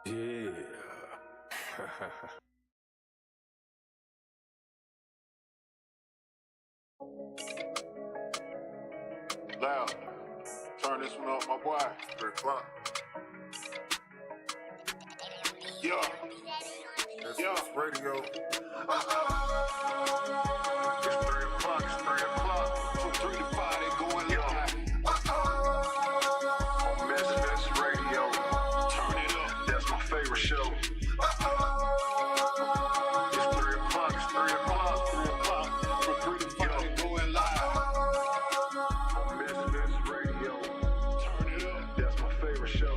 Yeah. Loud. Turn this one up, my boy. 3 o'clock. Yeah. That's radio. It's 3 o'clock. It's 3 o'clock. From 3 to 5, they going live. On MisFits Radio. Turn it up. That's my favorite show. It's 3 o'clock. It's 3 o'clock. 3 o'clock. From 3 to 5, they going live. On MisFits Radio. Turn it up. That's my favorite show.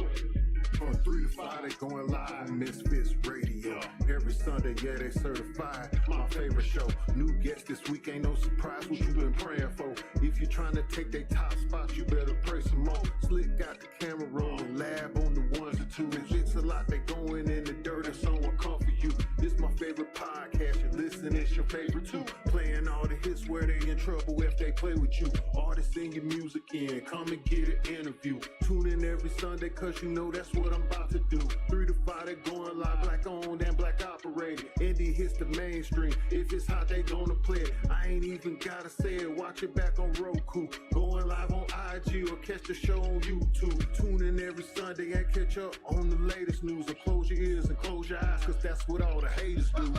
From 3 to 5, they going live on MisFits Radio. Every Sunday, yeah, they certified. My favorite show. New guest this week, ain't no surprise what you been praying for. If you're trying to take their top spots, you better pray some more. Slick got the camera rolling, lab on the ones and twos. It's a lot, they going in the dirt and someone come for you. This my favorite podcast, you listen, it's your favorite too. Playing all the hits where they in trouble if they play with you. Artists sing your music in, come and get an interview. Tune in every Sunday, cause you know that's what I'm about to do. 3 to 5, they going live, black owned and black operated. Indie hits the mainstream, if it's hot, they gonna play it. I ain't even gotta say it, watch it back on Roku. Going live on IG or catch the show on YouTube. Tune in every Sunday and catch up on the latest news. And close your ears and close your eyes, cause that's what all the haters do.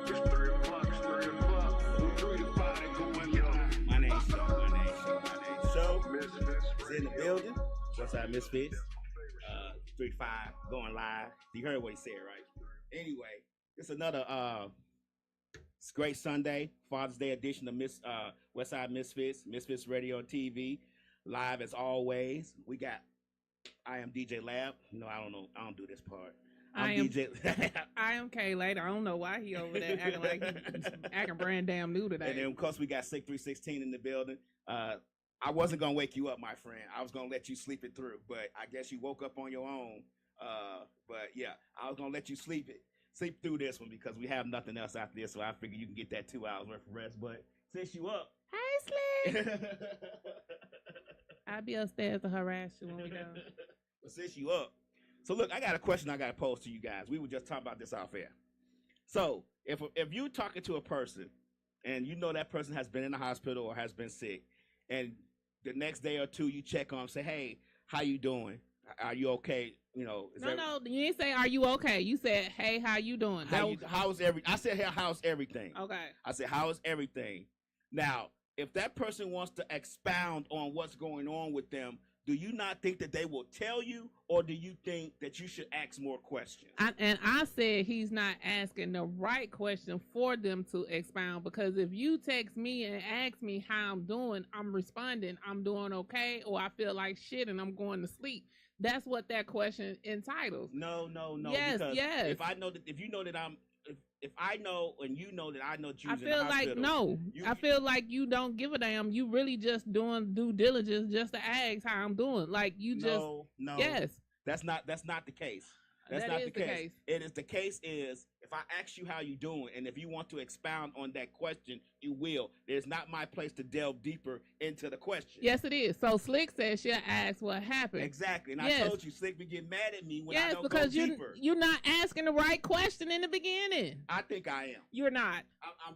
It's 3 o'clock. It's 3 o'clock. From 3 to 5, they going live. My name's Show. MisFits Is in the Radio. building. WestSide MisFits. 3 to 5 going live. You heard what he said, right? Anyway, it's another it's great Sunday, Father's Day edition of WestSide MisFits Radio and TV. Live as always. I am DJ Lab. No, I don't know. I don't do this part. I am DJ. I am K later. I don't know why he over there acting like he acting brand damn new today. And then of course we got Sick 316 in the building. I wasn't gonna wake you up, my friend. I was gonna let you sleep it through, but I guess you woke up on your own. But yeah, I was gonna let you sleep through this one because we have nothing else after this, so I figured you can get that 2 hours worth of rest. But since you up, Hey Slick, I'll be upstairs to harass you when we done. but since you up, so look, I got a question I gotta pose to you guys. We were just talking about this off air. So if you're talking to a person and you know that person has been in the hospital or has been sick, and the next day or two you check on them, say, hey, how you doing? Are you okay? You know, No, you didn't say, are you okay? You said, hey, how you doing? I said, hey, how's everything? Okay. I said, how's everything? Now, if that person wants to expound on what's going on with them, do you not think that they will tell you, or do you think that you should ask more questions? I said he's not asking the right question for them to expound, because if you text me and ask me how I'm doing, I'm responding, I'm doing okay, or I feel like shit and I'm going to sleep. That's what that question entitles. No. Yes, because yes. If I know that, if you know that if I know and you know that I know you, I feel like I feel like you don't give a damn. You really just doing due diligence just to ask how I'm doing. Like you just no. Yes. That's not the case. That's That not is the the case. case. It is the case is if I ask you how you doing, and if you want to expound on that question, you will. It's not my place to delve deeper into the question. Yes, it is. So Slick says she'll ask what happened. Exactly. And Yes. I told you, Slick would get mad at me when I Yes, don't because go deeper. you're not asking the right question in the beginning. I think I am. You're not.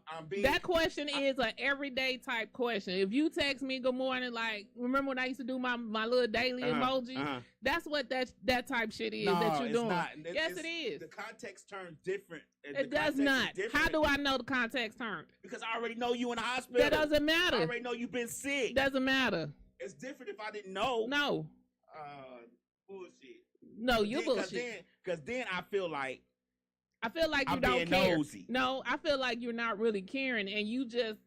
I'm being That question is an everyday type question. If you text me good morning, like remember when I used to do my little daily emoji? That's what that type shit is that you're doing. Not. Yes, it is. The context turns different. It does not. How do I know the context turned? Because I already know you in the hospital. That doesn't matter. I already know you've been sick. Doesn't matter. It's different if I didn't know. No. Bullshit. No, you bullshit. Because then I feel like you I'm don't being care. nosy. No, I feel like you're not really caring, and you just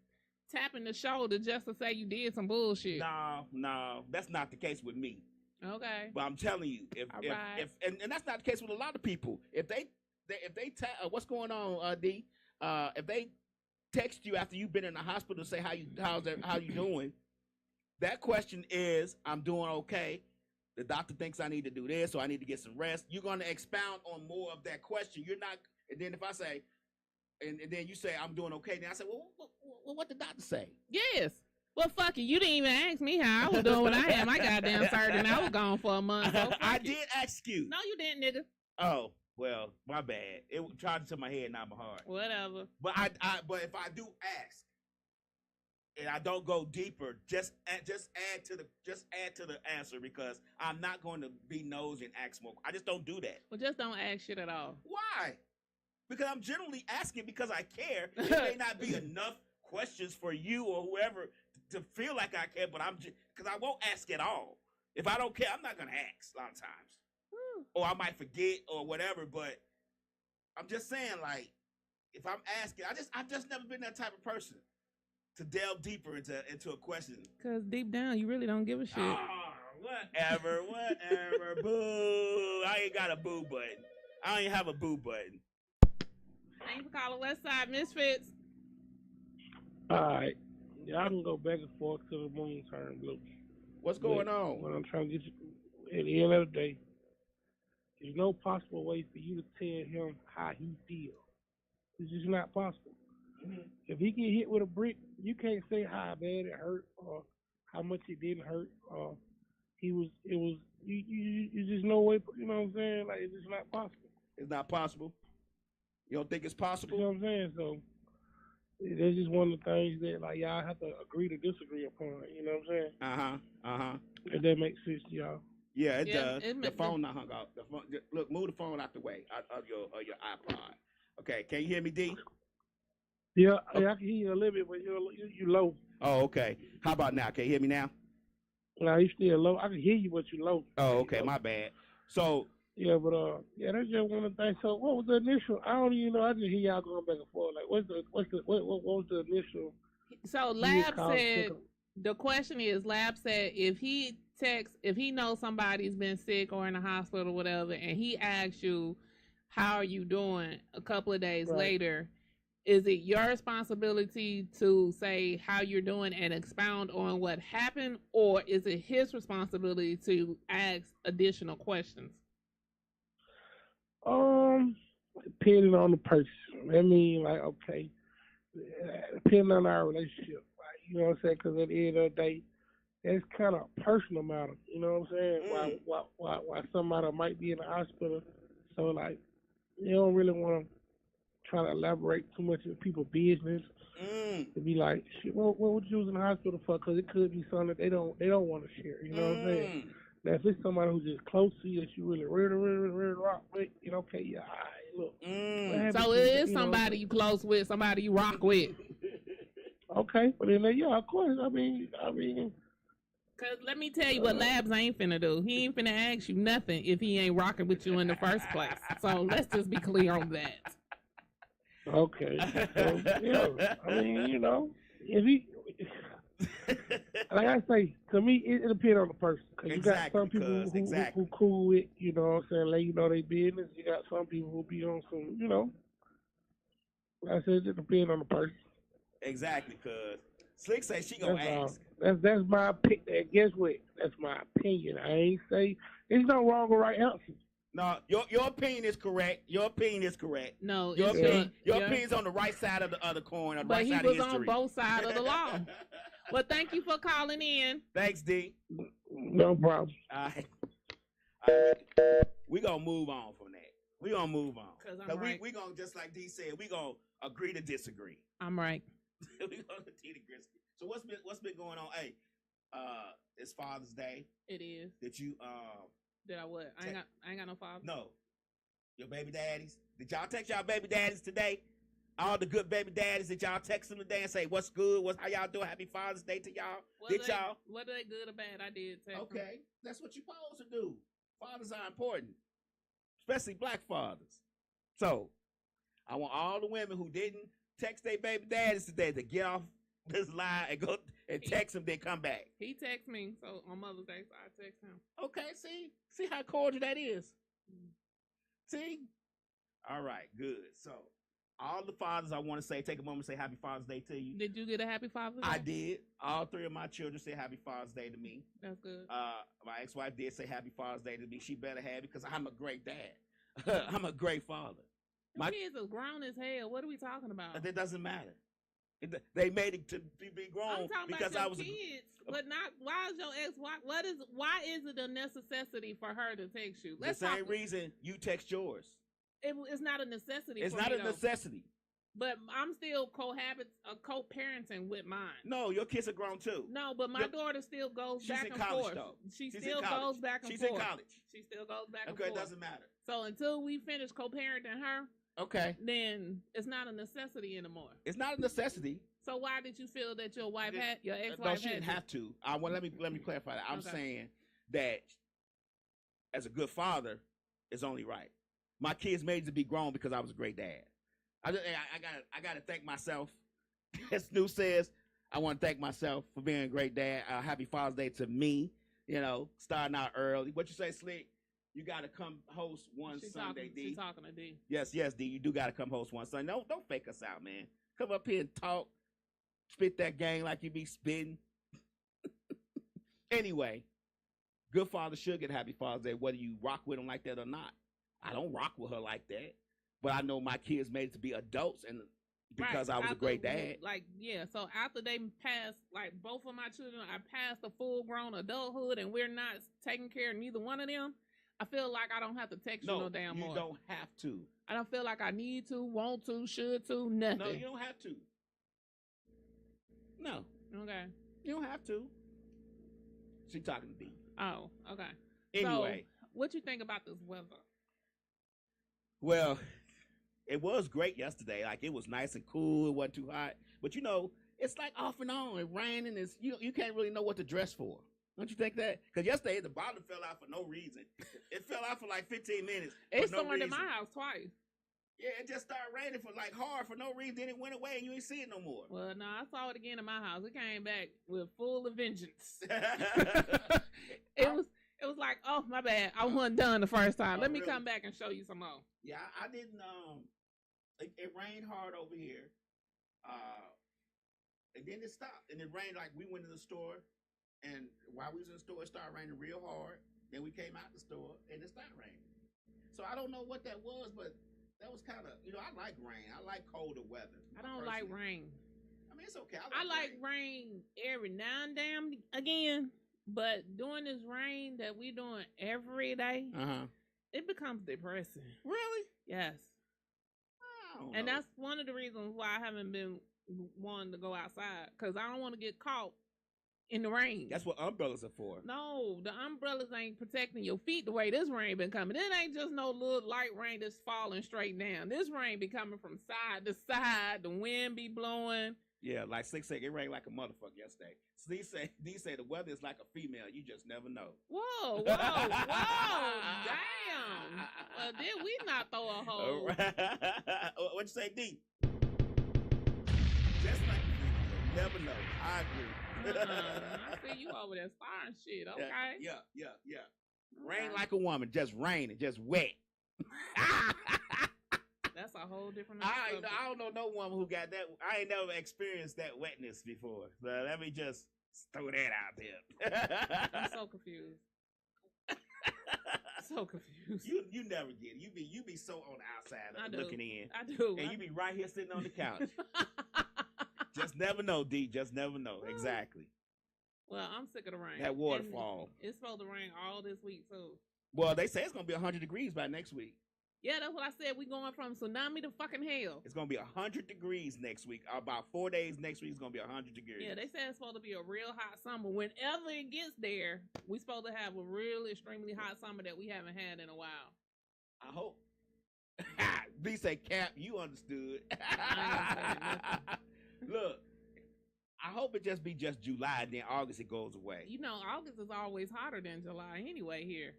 tapping the shoulder just to say you did some bullshit. No, that's not the case with me. Okay. But I'm telling you, if and that's not the case with a lot of people. If they what's going on, D? If they text you after you've been in the hospital to say how you doing, that question is, I'm doing okay. The doctor thinks I need to do this, so I need to get some rest. You're going to expound on more of that question. You're not, and then if I say, and then you say I'm doing okay, then I say, well, what did the doctor say? Yes. Well, fuck it. You didn't even ask me how I was doing when I had my goddamn surgery and I was gone for a month. So I did ask you. No, you didn't, nigga. Oh, well, my bad. It tried to my head, not my heart. Whatever. But but if I do ask and I don't go deeper, just add to the answer because I'm not going to be nosy and ask more. I just don't do that. Well, just don't ask shit at all. Why? Because I'm generally asking because I care. It may not be enough questions for you or whoever to feel like I care, but because I won't ask at all. If I don't care, I'm not gonna ask a lot of times, or I might forget or whatever. But I'm just saying, like, if I'm asking, I've just never been that type of person to delve deeper into a question. Because deep down, you really don't give a shit. Oh, whatever, boo. I ain't got a boo button. I don't even have a boo button. Thanks for calling WestSide MisFits. All right. Y'all can go back and forth to the moon turn blue. What's going on? What I'm trying to get you, at the end of the day, there's no possible way for you to tell him how he feels. It's just not possible. Mm-hmm. If he get hit with a brick, you can't say how bad it hurt or how much it didn't hurt. Or you just no way, you know what I'm saying? Like, it's just not possible. It's not possible? You don't think it's possible? You know what I'm saying? So, that's just one of the things that, like, y'all have to agree to disagree upon. You know what I'm saying? If that makes sense to y'all. Yeah, it does. The phone not hung out. Look, move the phone out the way of your iPod. Okay, can you hear me, D? Yeah, I can hear you a little bit, but you low. Oh, okay. How about now? Can you hear me now? No, you still low. I can hear you, but you low. Oh, okay, my bad. So. Yeah, but that's just one of the things. So, what was the initial? I don't even know. I just hear y'all going back and forth. Like, what was the initial? So, Lab said the question is, Lab said if he knows somebody's been sick or in the hospital or whatever, and he asks you, "How are you doing?" a couple of days later, is it your responsibility to say how you're doing and expound on what happened, or is it his responsibility to ask additional questions? Depending on the person. I mean, like, okay, depending on our relationship, right? You know what I'm saying? Because at the end of the day, that's kind of a personal matter. You know what I'm saying? Why somebody might be in the hospital, so like, you don't really want to try to elaborate too much of people's business. To be like, shit, what would you was in the hospital for? Because it could be something that they don't want to share. You know what I'm saying? Now, if it's somebody who's just close to you that you really rock with, you know, okay, yeah, all right, look. So it is somebody you close with, somebody you rock with. Okay, but then, yeah, of course, I mean. Because let me tell you what Labs ain't finna do. He ain't finna ask you nothing if he ain't rocking with you in the first place. So let's just be clear on that. Okay. So, yeah, I mean, you know, if he... Like I say, to me, it depends on the person. Cause you got some people who cool with, you know what I'm saying, let you know their business. You got some people who be on some, you know. Like I said, it depends on the person. Exactly, cuz Slick say she gonna ask. That's my opinion. Guess what? That's my opinion. I ain't say there's no wrong or right answer. No, your opinion is correct. Your opinion is correct. No, your opinion's on the right side of the coin, on the right side of history. But he was on both sides of the law. Well, thank you for calling in. Thanks, D. No problem. All right. We're going to move on from that. We're going to move on. Because right. We're going to, just like D said, we're going to agree to disagree. I'm right. We're going to agree to disagree. So what's been going on? Hey, it's Father's Day. It is. Did you... Did I what? I ain't got no father. No. Your baby daddies. Did y'all text y'all baby daddies today? All the good baby daddies, did y'all text them today and say, what's good? How y'all doing? Happy Father's Day to y'all? Whether they good or bad, I did text them. Okay. That's what you're supposed to do. Fathers are important, especially black fathers. So, I want all the women who didn't text their baby daddies today to get off this line and go and text them, then come back. He texted me, so on Mother's Day, so I text him. Okay, see how cordial that is. See? All right, good. So, all the fathers, I want to say, take a moment and say Happy Father's Day to you. Did you get a Happy Father's Day? I did. All three of my children said Happy Father's Day to me. That's good. My ex-wife did say Happy Father's Day to me. She better have it because I'm a great dad. I'm a great father. My kids are grown as hell. What are we talking about? That doesn't matter. They made it to be I'm grown talking because about I your was. kids, but not. Why is your ex? Why is it a necessity for her to text you? The same reason you text yours. It's not a necessity. It's for not me, a necessity. But I'm still co-parenting with mine. No, your kids are grown too. No, but my daughter still goes back and college, forth. though. She She's still in college. goes back and She's forth. in college. She still goes back and forth. Okay, forth. it doesn't matter. So until we finish co-parenting her, okay, then it's not a necessity anymore. It's not a necessity. So why did you feel that your ex-wife No, she didn't have to. Let me clarify that. I'm saying that as a good father, it's only right. My kids made it to be grown because I was a great dad. I gotta thank myself. As Stu says, I want to thank myself for being a great dad. Happy Father's Day to me. You know, starting out early. What you say, Slick? You gotta come host one Sunday, D. She's talking to D. Yes, D. You do gotta come host one Sunday. No, don't fake us out, man. Come up here and talk. Spit that gang like you be spitting. Anyway, good father should get Happy Father's Day, whether you rock with him like that or not. I don't rock with her like that. But I know my kids made it to be adults, and because I was a great dad. So after they passed, both of my children, I passed the full-grown adulthood, and we're not taking care of neither one of them. I feel like I don't have to text you no damn more. You don't have to. I don't feel like I need to, want to, should to, nothing. No, you don't have to. No. Okay. You don't have to. She talking to D. Oh, okay. Anyway. So, what you think about this weather? Well, it was great yesterday. Like, it was nice and cool. It wasn't too hot. But, it's like off and on. It raining. You can't really know what to dress for. Don't you think that? Because yesterday, the bottom fell out for no reason. It fell out for like 15 minutes. It stormed in my house twice. Yeah, it just started raining for hard for no reason. Then it went away and you ain't see it no more. Well, no, I saw it again in my house. It came back with full of vengeance. It was like, oh, my bad. I wasn't done the first time. Let me come back and show you some more. Yeah, I didn't. It rained hard over here. And then it stopped. And it rained like we went to the store. And while we was in the store, it started raining real hard. Then we came out the store and it stopped raining. So I don't know what that was, but that was kind of, I like rain. I like colder weather. I don't like rain. I mean, it's okay. I like rain every now and then again, but doing this rain that we doing every day, it becomes depressing. Really? Yes. And that's one of the reasons why I haven't been wanting to go outside, because I don't want to get caught in the rain. That's what umbrellas are for. No, the umbrellas ain't protecting your feet the way this rain been coming. It ain't just no little light rain that's falling straight down. This rain be coming from side to side. The wind be blowing. Yeah, like Slick said, it rained like a motherfucker yesterday. So these say the weather is like a female. You just never know. Whoa, damn. Well, did we not throw a hole? What'd you say, D? Just like a female. Never know. I agree. I see you over there starting shit, okay? Yeah. Rain like a woman, just raining, just wet. That's a whole different I don't know no woman who got that. I ain't never experienced that wetness before. So let me just throw that out there. I'm so confused. So confused. You never get it. You be so on the outside looking in. I do. And you be right here sitting on the couch. Just never know, D. Just never know. Exactly. Well, I'm sick of the rain. That waterfall. It's supposed to rain all this week, too. Well, they say it's going to be 100 degrees by next week. Yeah, that's what I said. We going from tsunami to fucking hell. It's going to be 100 degrees next week. About 4 days next week, it's going to be 100 degrees. Yeah, they said it's supposed to be a real hot summer. Whenever it gets there, we supposed to have a real extremely hot summer that we haven't had in a while. I hope. B say, Cap, you understood. Look, I hope it just be just July, and then August it goes away. August is always hotter than July anyway here.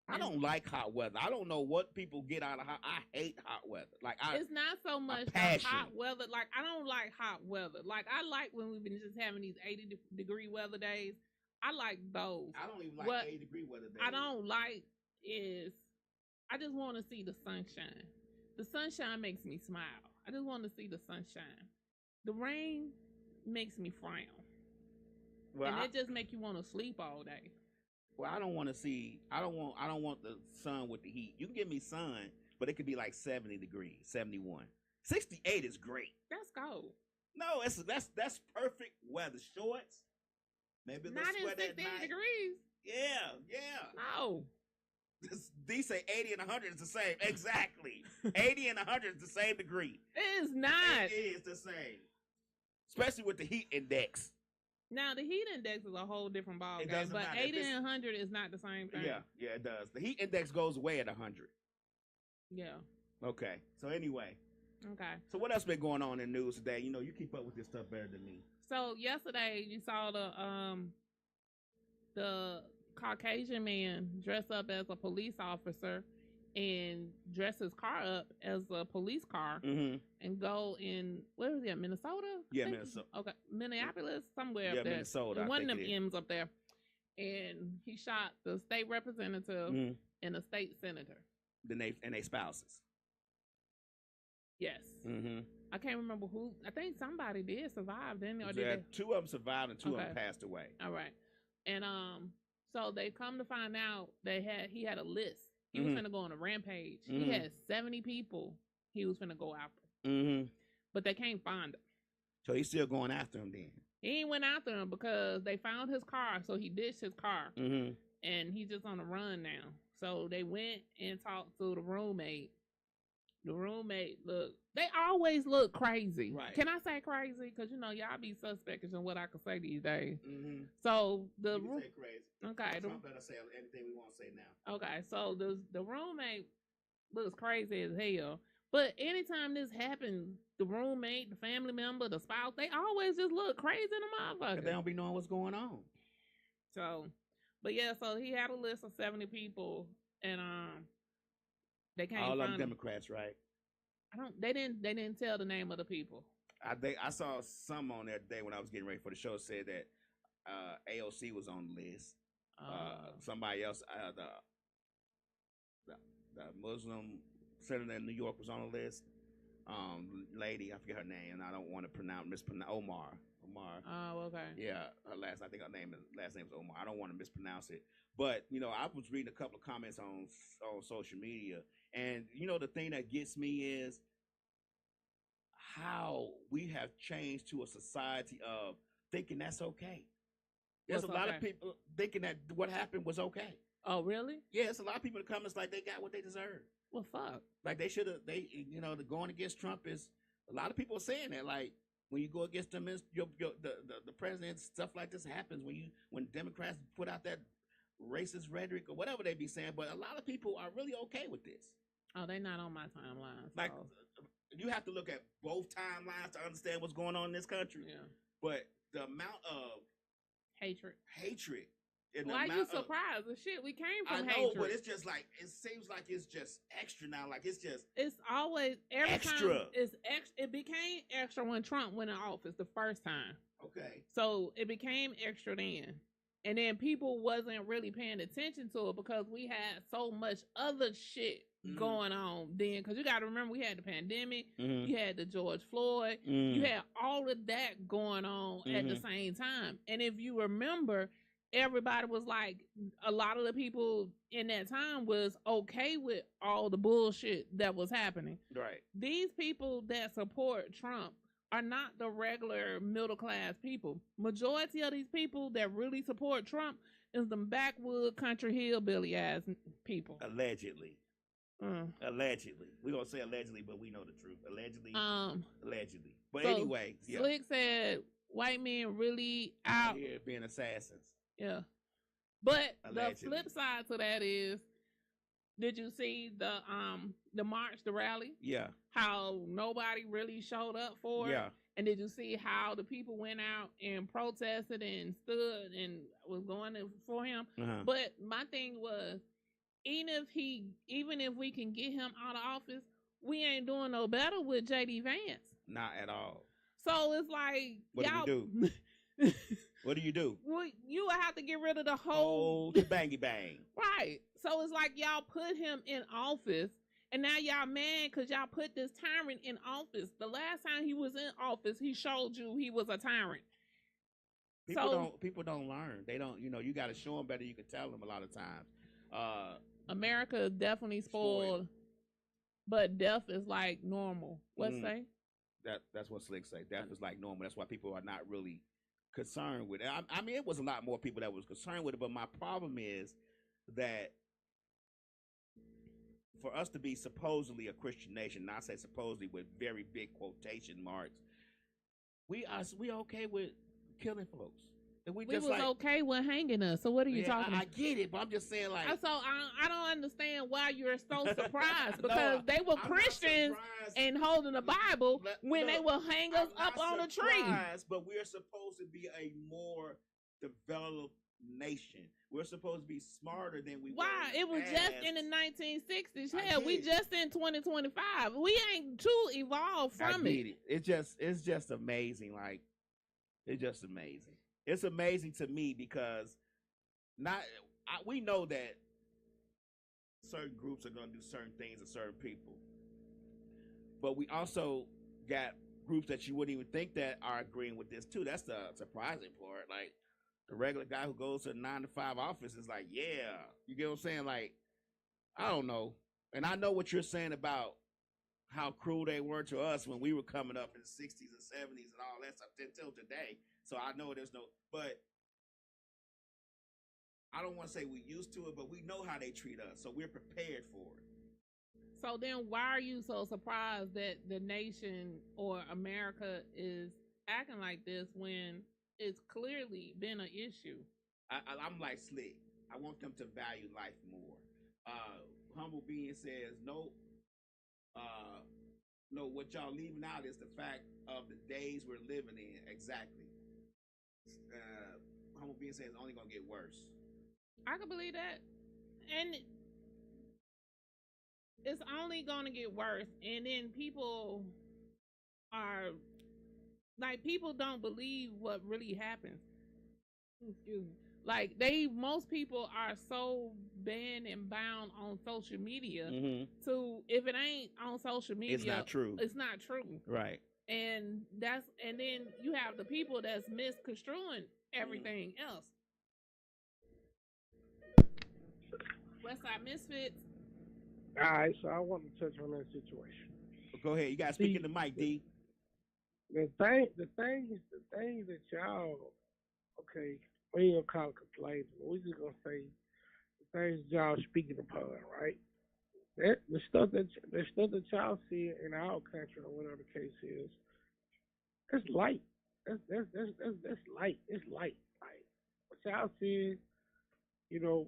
I don't like hot weather. I don't know what people get out of hot. I hate hot weather. It's not so much the hot weather. Like, I don't like hot weather. Like, I like when we've been just having these 80-degree weather days. I like those. I don't even like 80-degree weather days. I don't like is I just want to see the sunshine. The sunshine makes me smile. I just want to see the sunshine. The rain makes me frown. Well, and it just make you want to sleep all day. Well, I don't want the sun with the heat. You can give me sun, but it could be like 70 degrees, 71. 68 is great. That's cold. No, that's perfect weather. Shorts, maybe a little Not in sweat at 16 night. degrees. Yeah. No. These say 80 and 100 is the same. Exactly. 80 and 100 is the same degree. It is not. It is the same. Especially with the heat index. Now, the heat index is a whole different ballgame. It doesn't But matter. 80 and 100 is not the same thing. Yeah, it does. The heat index goes away at 100. Yeah. Okay. So anyway. Okay. So what else been going on in the news today? You know, you keep up with this stuff better than me. So yesterday you saw the Caucasian man dress up as a police officer and dress his car up as a police car and go in, where was he at, Minnesota? Yeah, Minnesota. Okay, Minneapolis, somewhere up there. Minnesota. And one of them M's up there. And he shot the state representative and a state senator. And they spouses. Yes. I can't remember who. I think somebody did survive, didn't they? Or did they? Two of them survived and two of them passed away. All right. And so they come to find out he had a list. He was finna go on a rampage. He had 70 people he was finna go after. But they can't find him. So he's still going after him then? He ain't went after him because they found his car, so he ditched his car. And he's just on the run now. So they went and talked to the roommate. The roommate, they always look crazy. Right. Can I say crazy? Because, you know, y'all be suspect in what I can say these days. So the you can say crazy. Okay. Trump let us say anything we want to say now. Okay, so the roommate looks crazy as hell. But anytime this happens, the roommate, the family member, the spouse, they always just look crazy in the motherfucker. They don't be knowing what's going on. So, but yeah, so he had a list of 70 people, and they can't all find of them Democrats, right? They didn't tell the name of the people. I saw some on there today when I was getting ready for the show said that AOC was on the list. Somebody else, the Muslim senator in New York was on the list. Lady, I forget her name, and I don't want to mispronounce Omar. Oh, okay. Yeah, I think her last name is Omar. I don't want to mispronounce it. But, you know, I was reading a couple of comments on social media, and, you know, the thing that gets me is how we have changed to a society of thinking that's okay. There's a lot of people thinking that what happened was okay. Oh, really? Yeah, it's a lot of people in the comments like they got what they deserve. Well, fuck. Like they should have, you know, the going against Trump is, a lot of people are saying that, like, when you go against them, the president, stuff like this happens when Democrats put out that racist rhetoric or whatever they be saying. But a lot of people are really okay with this. Oh, they're not on my timeline. So. Like, you have to look at both timelines to understand what's going on in this country. Yeah. But the amount of hatred. Why are you surprised? The shit we came from. I know, hatred. but it's just like it seems like it's just extra now. Like it's always every extra. Time it's extra. It became extra when Trump went in office the first time. Okay. So it became extra then. And then people wasn't really paying attention to it because we had so much other shit going on then. Because you got to remember, we had the pandemic, you had the George Floyd, you had all of that going on at the same time. And if you remember, everybody was like, a lot of the people in that time was okay with all the bullshit that was happening. Right. These people that support Trump are not the regular middle class people. Majority of these people that really support Trump is them backwood country hillbilly ass people. Allegedly. Allegedly. We're gonna say allegedly, but we know the truth. Allegedly. Allegedly. But so anyway, yeah. Slick said white men really out here being assassins. Yeah. But allegedly. The flip side to that is, did you see the march, the rally? Yeah. How nobody really showed up for it? Yeah. And did you see how the people went out and protested and stood and was going for him? But my thing was, even if we can get him out of office, we ain't doing no better with J.D. Vance. Not at all. So it's like, what y'all... do you do? What do you do? Well, you would have to get rid of the whole bangy bang. Right. So it's like y'all put him in office, and now y'all mad because y'all put this tyrant in office. The last time he was in office, he showed you he was a tyrant. People don't learn. They don't. You know, you got to show them better. You can tell them a lot of times. America is definitely spoiled, but death is like normal. What say? That's what Slick say. Death is like normal. That's why people are not really concerned with it. I mean, it was a lot more people that was concerned with it, but my problem is that for us to be supposedly a Christian nation, not say supposedly with very big quotation marks, we okay with killing folks. And we just was okay with hanging us. So what are you talking about? I get it, but I'm just saying like. So I don't understand why you're so surprised because they were Christians and holding the Bible when they will hang us up on a tree. But we're supposed to be a more developed nation. We're supposed to be smarter than we were. Why? It was just in the 1960s. Hell, we just in 2025. We ain't too evolved from it. It's just amazing. Like, it's just amazing. It's amazing to me because we know that certain groups are going to do certain things to certain people. But we also got groups that you wouldn't even think that are agreeing with this too. That's the surprising part. Like, the regular guy who goes to a 9-to-5 office is like, yeah. You get what I'm saying? Like, I don't know. And I know what you're saying about how cruel they were to us when we were coming up in the 60s and 70s and all that stuff until today. So I know there's no, but I don't want to say we used to it, but we know how they treat us. So we're prepared for it. So then why are you so surprised that the nation or America is acting like this when it's clearly been an issue? I'm like Slick. I want them to value life more. Humble Being says, no, what y'all leaving out is the fact of the days we're living in. Exactly. Humble Being says it's only going to get worse. I can believe that. And it's only going to get worse. And then people don't believe what really happens. Excuse me. Like, most people are so banned and bound on social media to, if it ain't on social media, it's not true. It's not true. Right. And then you have the people that's misconstruing everything else. WestSide MisFits. All right, so I want to touch on that situation. Go ahead. You got to speak in the mic, D. The thing that y'all, okay, we ain't gonna call it complaints, but we just gonna say the things y'all speaking upon, right? The stuff that y'all see in our country or whatever the case is, it's light. That's light. It's light. Like what y'all see, you know,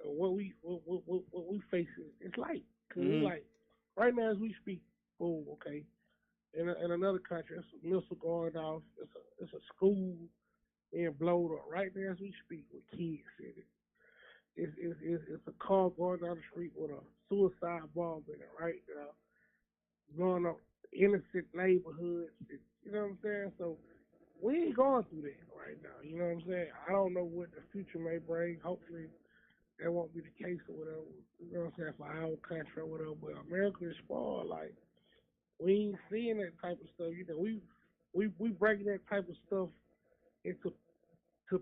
what we face is light. Cause it's like right now as we speak, boom, okay. In another country, there's a missile going off. It's a school being blown up right now as we speak with kids in it. It's a car going down the street with a suicide bomb in it right now, blowing up innocent neighborhoods. You know what I'm saying? So we ain't going through that right now. You know what I'm saying? I don't know what the future may bring. Hopefully that won't be the case or whatever. You know what I'm saying? For our country or whatever. But America is spoiled. Like, we ain't seeing that type of stuff. You know, we breaking that type of stuff into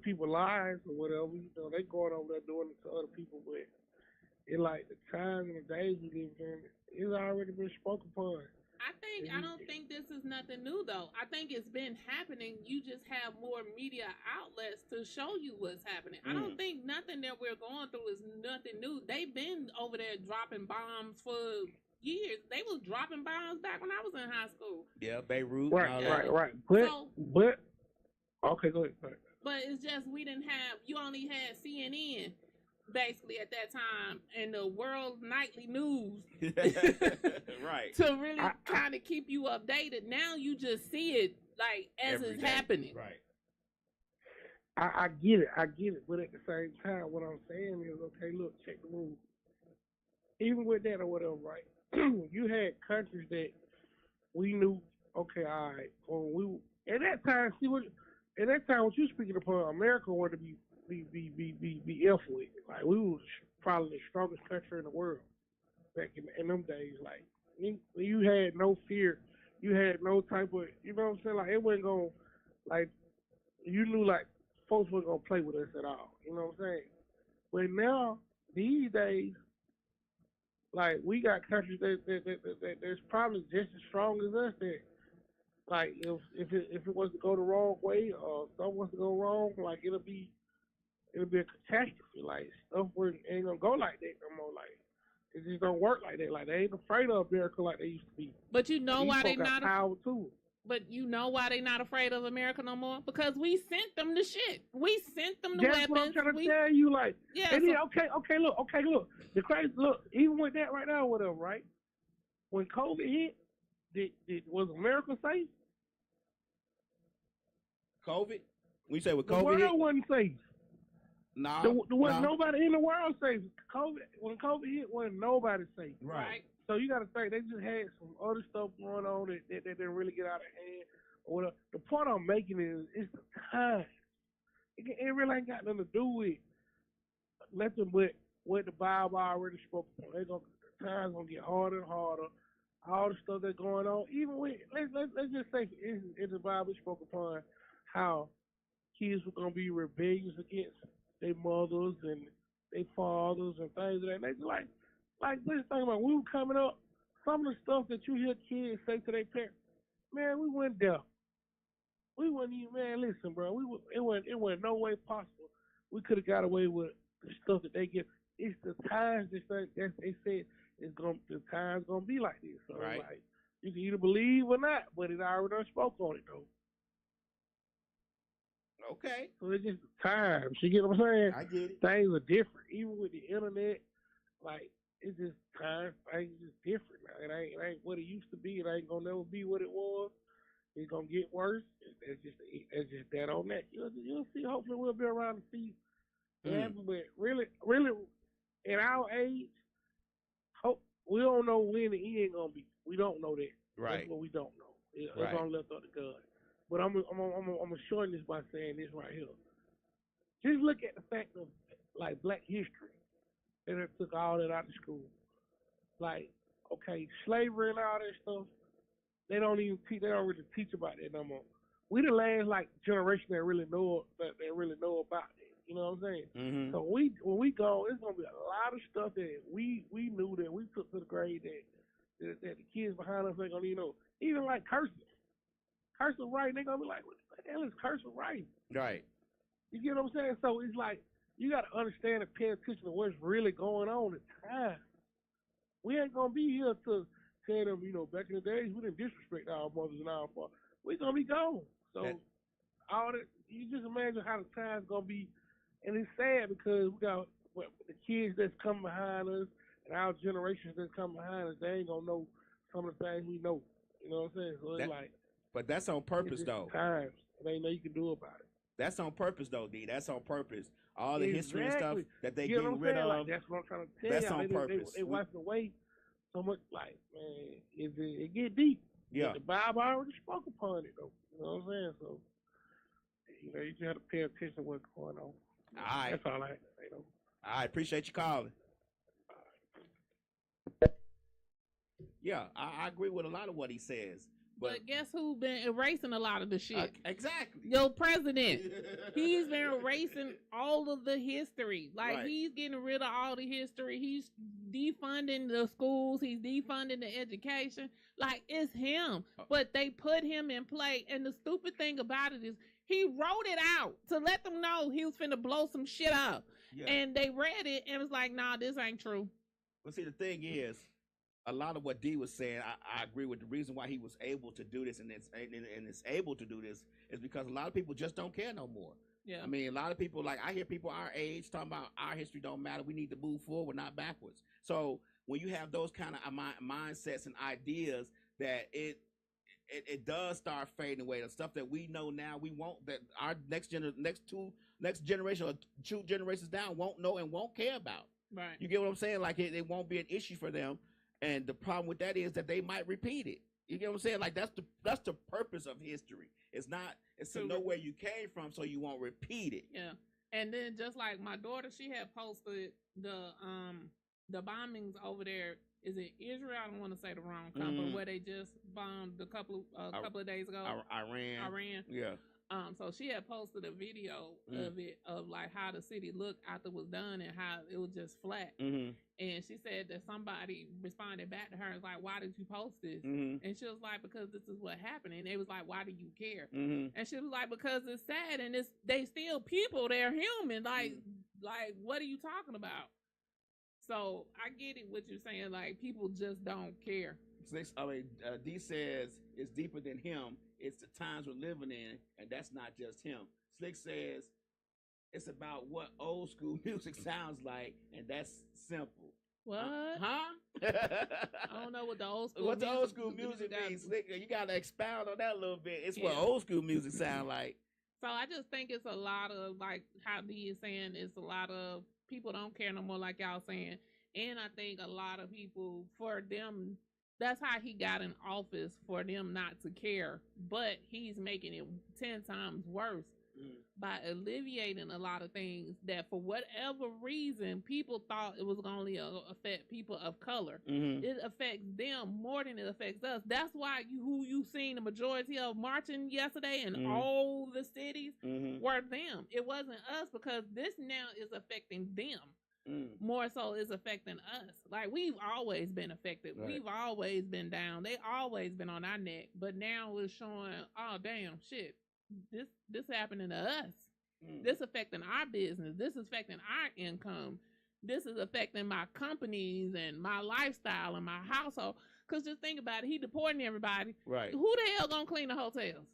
people's lives or whatever. You know, they going over there doing it to other people, but it like the time and the days we live in, it's already been spoken upon. I don't think this is nothing new though. I think it's been happening. You just have more media outlets to show you what's happening. I don't think nothing that we're going through is nothing new. They've been over there dropping bombs for years. They was dropping bombs back when I was in high school. Yeah, Beirut. Right. But okay, go ahead. But it's just we didn't have. You only had CNN basically at that time and the world nightly news, right? To really kind of keep you updated. Now you just see it like as every it's day. Happening. Right. I get it. But at the same time, what I'm saying is, okay, look, check the rules. Even with that or whatever, right? You had countries that we knew, okay, all right. When we at that time, what you speaking upon, America wanted to be F with. Like, we was probably the strongest country in the world back in them days. Like, you had no fear. You had no type of, you know what I'm saying? Like, it wasn't going, like, you knew, like, folks weren't going to play with us at all. You know what I'm saying? But now, these days, Like we got countries that that's probably just as strong as us. That like if it was to go the wrong way or something was to go wrong, like it'll be a catastrophe. Like stuff ain't gonna go like that no more. Like it just don't work like that. Like they ain't afraid of America like they used to be. But you know why they not power too. But you know why they not afraid of America no more? Because we sent them the shit. We sent them the That's weapons. What I'm trying to tell you. Like, yeah. And then, okay, look. The crazy, look. Even with that right now, whatever, right? When COVID hit, was America safe? COVID? When you say with the COVID world hit? Wasn't safe. Nah. There wasn't nobody in the world safe. When COVID hit, wasn't nobody safe. Right. So you got to think they just had some other stuff going on that didn't really get out of hand. Or whatever. The point I'm making is it's the time. It really ain't got nothing to do with nothing but what the Bible already spoke on. The time's gonna get harder and harder. All the stuff that's going on, even with let's just say in the Bible spoke upon how kids were gonna be rebellious against their mothers and their fathers and things of that nature. Like this thing about when we were coming up, some of the stuff that you hear kids say to their parents, man, we went there. We wouldn't even, man, listen, bro. It wasn't no way possible. We could have got away with the stuff that they get. It's the times they said the times gonna be like this. So right. Like you can either believe or not, but it already done spoke on it though. Okay. So it's just the times. You get what I'm saying? I get it. Things are different. Even with the internet, like it's just times. Things just different now. It ain't what it used to be. It ain't gonna never be what it was. It's gonna get worse. It's just that on that. You'll see. Hopefully, we'll be around to see what happens. But really, in our age, we don't know when the end gonna be. We don't know that. Right. That's what we don't know. That's right. all left up to God. But I'm gonna shorten this by saying this right here. Just look at the fact of like Black history, and it took all that out of school. Like, okay, slavery and all that stuff. They don't even teach. They don't really teach about that no more. We the last like generation that really know about that. You know what I'm saying? Mm-hmm. So when we go, it's gonna be a lot of stuff that we knew that we took to the grave that the kids behind us ain't gonna even know. Even like cursive writing, they gonna be like, what the hell is cursive writing? Right. You get what I'm saying? So it's like you gotta understand and pay attention to what's really going on at times. We ain't gonna be here to tell them, back in the days we didn't disrespect our mothers and our fathers. We're gonna be gone. So all that, you just imagine how the time's gonna be, and it's sad because we got the kids that's coming behind us and our generations that's coming behind us. They ain't gonna know some of the things we know. You know what I'm saying? So it's but that's on purpose though. Times there ain't nothing you can do about it. That's on purpose though, D. That's on purpose. All the history and stuff that they getting rid of. Like, that's what I'm trying to tell you. That's on purpose. They wiping away so much. Like, man, it get deep. Yeah. The Bible already spoke upon it though. You know what I'm saying? So you just have to pay attention to what's going on. All right. That's all I have to say though. I appreciate you calling. Yeah, I agree with a lot of what he says. But guess who been erasing a lot of the shit? Exactly. Your president. He's been erasing all of the history. Like, right. He's getting rid of all the history. He's defunding the schools. He's defunding the education. Like, it's him. But they put him in play. And the stupid thing about it is he wrote it out to let them know he was finna blow some shit up. Yeah. And they read it and was like, nah, this ain't true. Well, see, the thing is, a lot of what D was saying, I agree with. The reason why he was able to do this and is able to do this is because a lot of people just don't care no more. Yeah. I mean, a lot of people, like, I hear people our age talking about our history don't matter. We need to move forward, not backwards. So when you have those kind of mindsets and ideas, that it does start fading away. The stuff that we know now, we won't, that our next generation or two generations down won't know and won't care about. Right. You get what I'm saying? Like, it won't be an issue for them. And the problem with that is that they might repeat it. You get what I'm saying? Like, that's the purpose of history. It's to know where you came from so you won't repeat it. Yeah. And then just like my daughter, she had posted the bombings over there. Is it Israel? I don't want to say the wrong country, where they just bombed a couple of days ago. Iran. Iran. Yeah. So she had posted a video of it, of like how the city looked after it was done and how it was just flat. And she said that somebody responded back to her and was like, "Why did you post this?" And she was like, "Because this is what happened." And they was like, "Why do you care?" And she was like, "Because it's sad and they still people. They're human. Like what are you talking about?" So I get it what you're saying. Like people just don't care. D says it's deeper than him. It's the times we're living in, and that's not just him. Slick says it's about what old school music sounds like, and that's simple. What? Huh? I don't know what the old school. What the old school music means? Slick, you gotta expound on that a little bit. It's what old school music sound like. So I just think it's a lot of, like how D is saying, it's a lot of people don't care no more, like y'all saying. And I think a lot of people, for them, that's how he got in office, for them not to care. But he's making it 10 times worse by alleviating a lot of things that, for whatever reason, people thought it was going to affect people of color. It affects them more than it affects us. That's why you seen the majority of marching yesterday in all the cities were them. It wasn't us, because this now is affecting them. More so is affecting us. Like, we've always been affected. Right. We've always been down. They always been on our neck. But now it's showing, oh damn, shit, this happening to us. This affecting our business. This is affecting our income. This is affecting my companies and my lifestyle and my household. Because just think about it, he deporting everybody. Right. Who the hell gonna clean the hotels?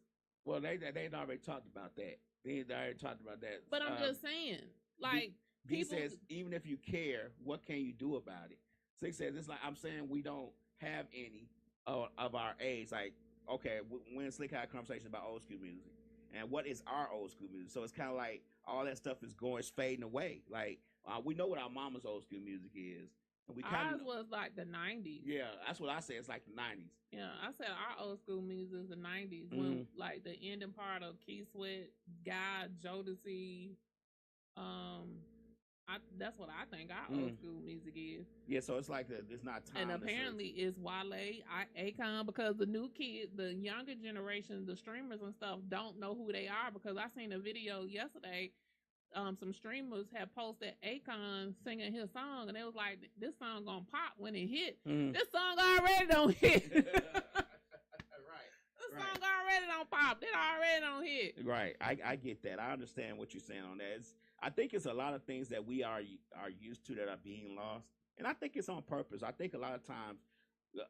Well, they'd already talked about that. They already talked about that. But I'm just saying, like, he says, even if you care, what can you do about it? So he says, it's like, I'm saying we don't have any of our age. Like, okay, when Slick had a conversation about old school music, and what is our old school music? So it's kind of like all that stuff is fading away. Like, we know what our mama's old school music is. And we ours was like the 90s. Yeah, that's what I said. It's like the 90s. Yeah, I said our old school music is the 90s. When, like, the ending part of Keith Sweat, Guy, Jodeci, that's what I think our old school music is. Yeah, so it's like it's not time. And apparently it's Wale, Akon, because the new kids, the younger generation, the streamers and stuff don't know who they are. Because I seen a video yesterday, some streamers have posted Akon singing his song, and they was like, "This song gonna pop when it hit." This song already don't hit. This song already don't pop. It already don't hit. Right. I get that. I understand what you're saying on that. I think it's a lot of things that we are used to that are being lost. And I think it's on purpose. I think a lot of times,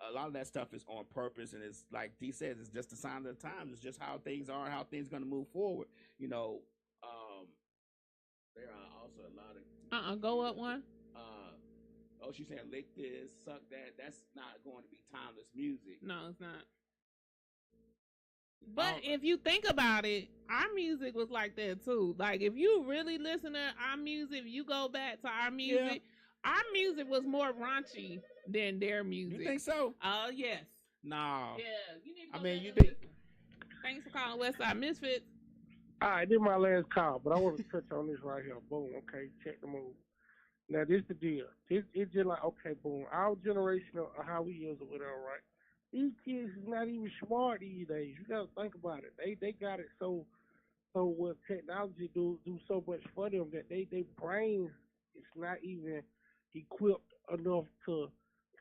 a lot of that stuff is on purpose. And it's like D says, it's just a sign of the times. It's just how things are, how things going to move forward. You know, there are also a lot of... Go up one. She's saying lick this, suck that. That's not going to be timeless music. No, it's not. But if you think about it, our music was like that too. Like, if you really listen to our music, you go back to our music, our music was more raunchy than their music. You think so? Oh, yes. No. Yeah. You need to I mean, you think... Thanks for calling WestSide MisFits. All right, this is my last call, but I want to touch on this right here. Boom, okay, check the move. Now, this the deal. It's just like, okay, boom, our generation of how we is or whatever, right? These kids is not even smart these days. You gotta think about it. They got it so with technology do so much for them that they brains is not even equipped enough to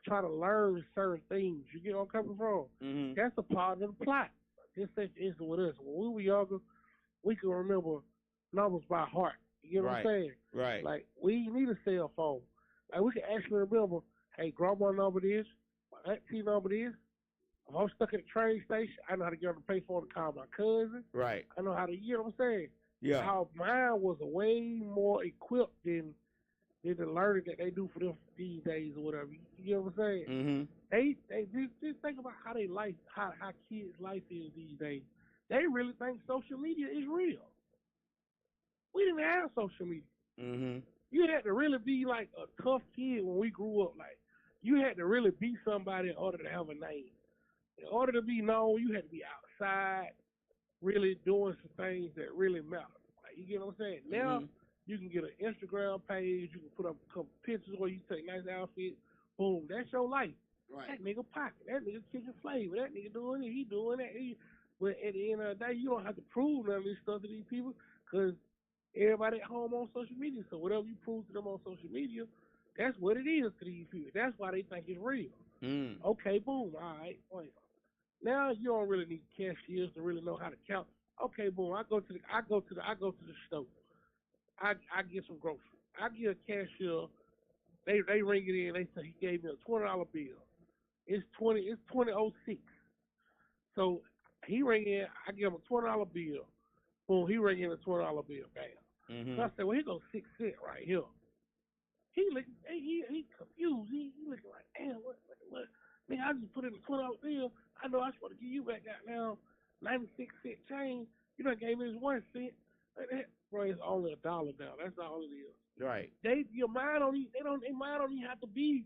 try to learn certain things. You get where I'm coming from? That's a part of the plot. This is with us. When we were younger, we can remember numbers by heart. You get what I'm saying? Right. Like, we need a cell phone. Like, we can actually remember, hey, grandma number this, my auntie number this. If I'm stuck at the train station, I know how to get on the payphone to call my cousin. Right. I know how to, you know what I'm saying? Yeah. How mine was way more equipped than the learning that they do for them these days or whatever. You know what I'm saying? They just think about how they life, how kids' life is these days. They really think social media is real. We didn't have social media. You had to really be like a tough kid when we grew up. Like, you had to really be somebody in order to have a name. In order to be known, you had to be outside, really doing some things that really matter. Like, you get what I'm saying? Now, you can get an Instagram page, you can put up a couple pictures where you take nice outfits. Boom, that's your life. Right. That nigga pocket, that nigga kicking flavor, that nigga doing it, he doing that. But at the end of the day, you don't have to prove none of this stuff to these people because everybody at home on social media. So whatever you prove to them on social media, that's what it is to these people. That's why they think it's real. Okay, boom. All right, wait. Now you don't really need cashiers to really know how to count. Okay, boom. I go to the store. I get some groceries. I get a cashier. They ring it in. They say he gave me a $20 bill. It's 2006. So he ring in. I give him a $20 bill. Boom. He ring in a $20 bill. Bam. So I said, well, here goes 6 cents right here. He confused. He looking like, damn, what? Man, I just put in a $20 bill. I know I'm supposed to give you back that now 96-cent change. You done gave me this 1 cent. Bro, it's only $1 now. That's all it is. Right. Your mind don't even, their mind don't even have to be.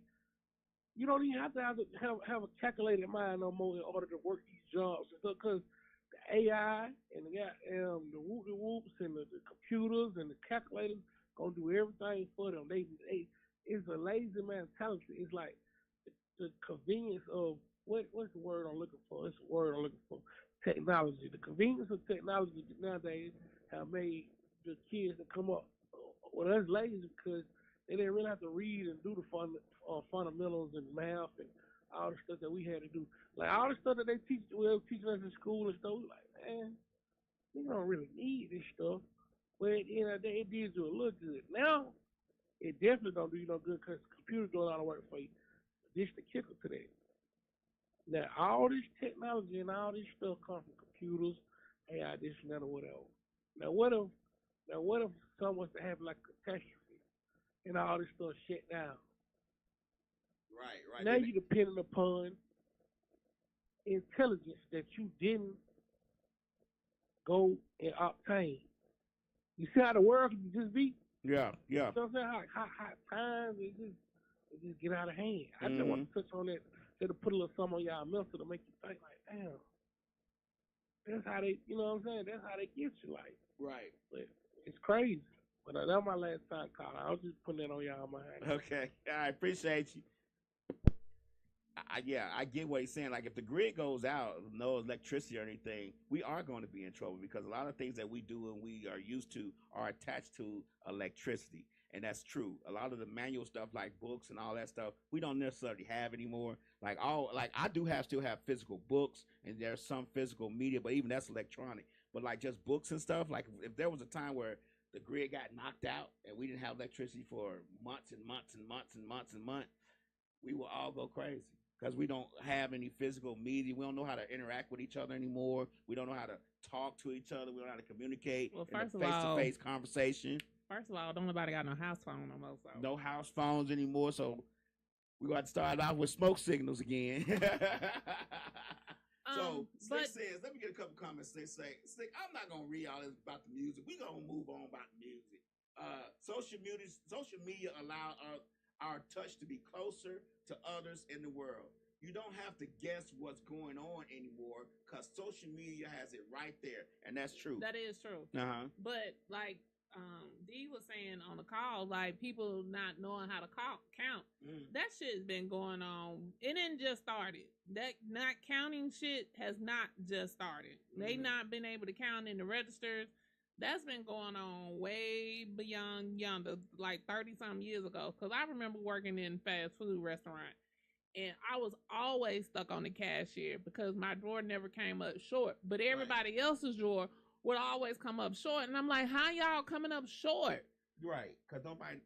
You don't even have to have a calculated mind no more in order to work these jobs because the AI and the whoops and the computers and the calculators gonna do everything for them. It's a lazy mentality. It's like the convenience of what's the word I'm looking for? It's the word I'm looking for. Technology. The convenience of technology nowadays have made the kids that come up with us lazy because they didn't really have to read and do the fundamentals and math and all the stuff that we had to do. Like all the stuff that they teaching us in school and stuff. Like, man, we don't really need this stuff. But at the end of the day, it did do a little good. Now, it definitely don't do you no good because the computer's doing all the work for you. This the kicker to that. Now, all this technology and all this stuff comes from computers, AI, this and that or whatever. Now, what if something was to happen like a catastrophe and all this stuff shut down? Right. Now you're depending upon intelligence that you didn't go and obtain. You see how the world can just be? Yeah. You know what I'm saying? How times it just get out of hand. I just want to touch on that to put a little something on y'all mental to make you think like, damn. That's how they, you know what I'm saying? That's how they get you, like. Right. But it's crazy. But that was my last time call. I was just putting that on y'all mind. Okay. I appreciate you. I get what he's saying. Like, if the grid goes out, no electricity or anything, we are going to be in trouble because a lot of things that we do and we are used to are attached to electricity. And that's true. A lot of the manual stuff like books and all that stuff, we don't necessarily have anymore. Like I do still have physical books and there's some physical media, but even that's electronic. But like just books and stuff, like if there was a time where the grid got knocked out and we didn't have electricity for months and months and months and months and months, we will all go crazy because we don't have any physical media. We don't know how to interact with each other anymore. We don't know how to talk to each other. We don't know how to communicate in a face-to-face conversation. First of all, don't nobody got no house phone no more. So. No house phones anymore, so we're going to start out with smoke signals again. So, Slick says, let me get a couple comments. They say, Slick, I'm not going to read all this about the music. We're going to move on about the music. Social media allow our touch to be closer to others in the world. You don't have to guess what's going on anymore because social media has it right there, and that's true. That is true. But, like, Dee was saying on the call, like people not knowing how to count. That shit's been going on. It didn't just started. That not counting shit has not just started. They not been able to count in the registers. That's been going on way beyond yonder, like 30-something years ago. Because I remember working in fast food restaurant, and I was always stuck on the cashier because my drawer never came up short. But everybody else's drawer would always come up short, and I'm like, how y'all coming up short? Right, because nobody...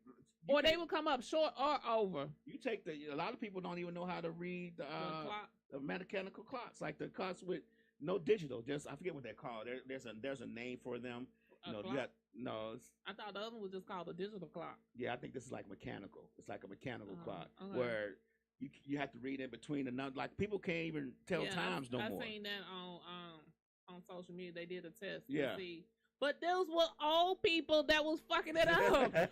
Or they would come up short or over. You take a lot of people don't even know how to read the mechanical clocks, like the clocks with no digital. Just I forget what they're called. There's a name for them. You know, I thought the other one was just called a digital clock. Yeah, I think this is like mechanical. It's like a mechanical clock where you have to read in between the numbers. Like people can't even tell times no more. I seen that on social media. They did a test to see. But those were old people that was fucking it up. It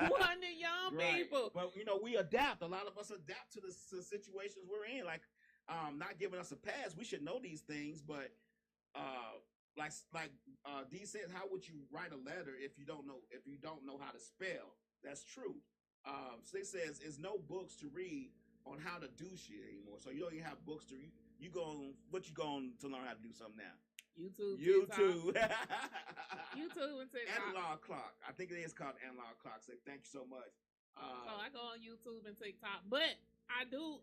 wasn't the young people. But, we adapt. A lot of us adapt to the situations we're in. Like, not giving us a pass. We should know these things. But, like Dee said, how would you write a letter if you don't know how to spell? That's true. Slick says, there's no books to read on how to do shit anymore. So you don't even have books to read. You going to learn how to do something now? YouTube, YouTube. YouTube and TikTok. Analog clock. I think it is called analog clock. So thank you so much. So I go on YouTube and TikTok, but I don't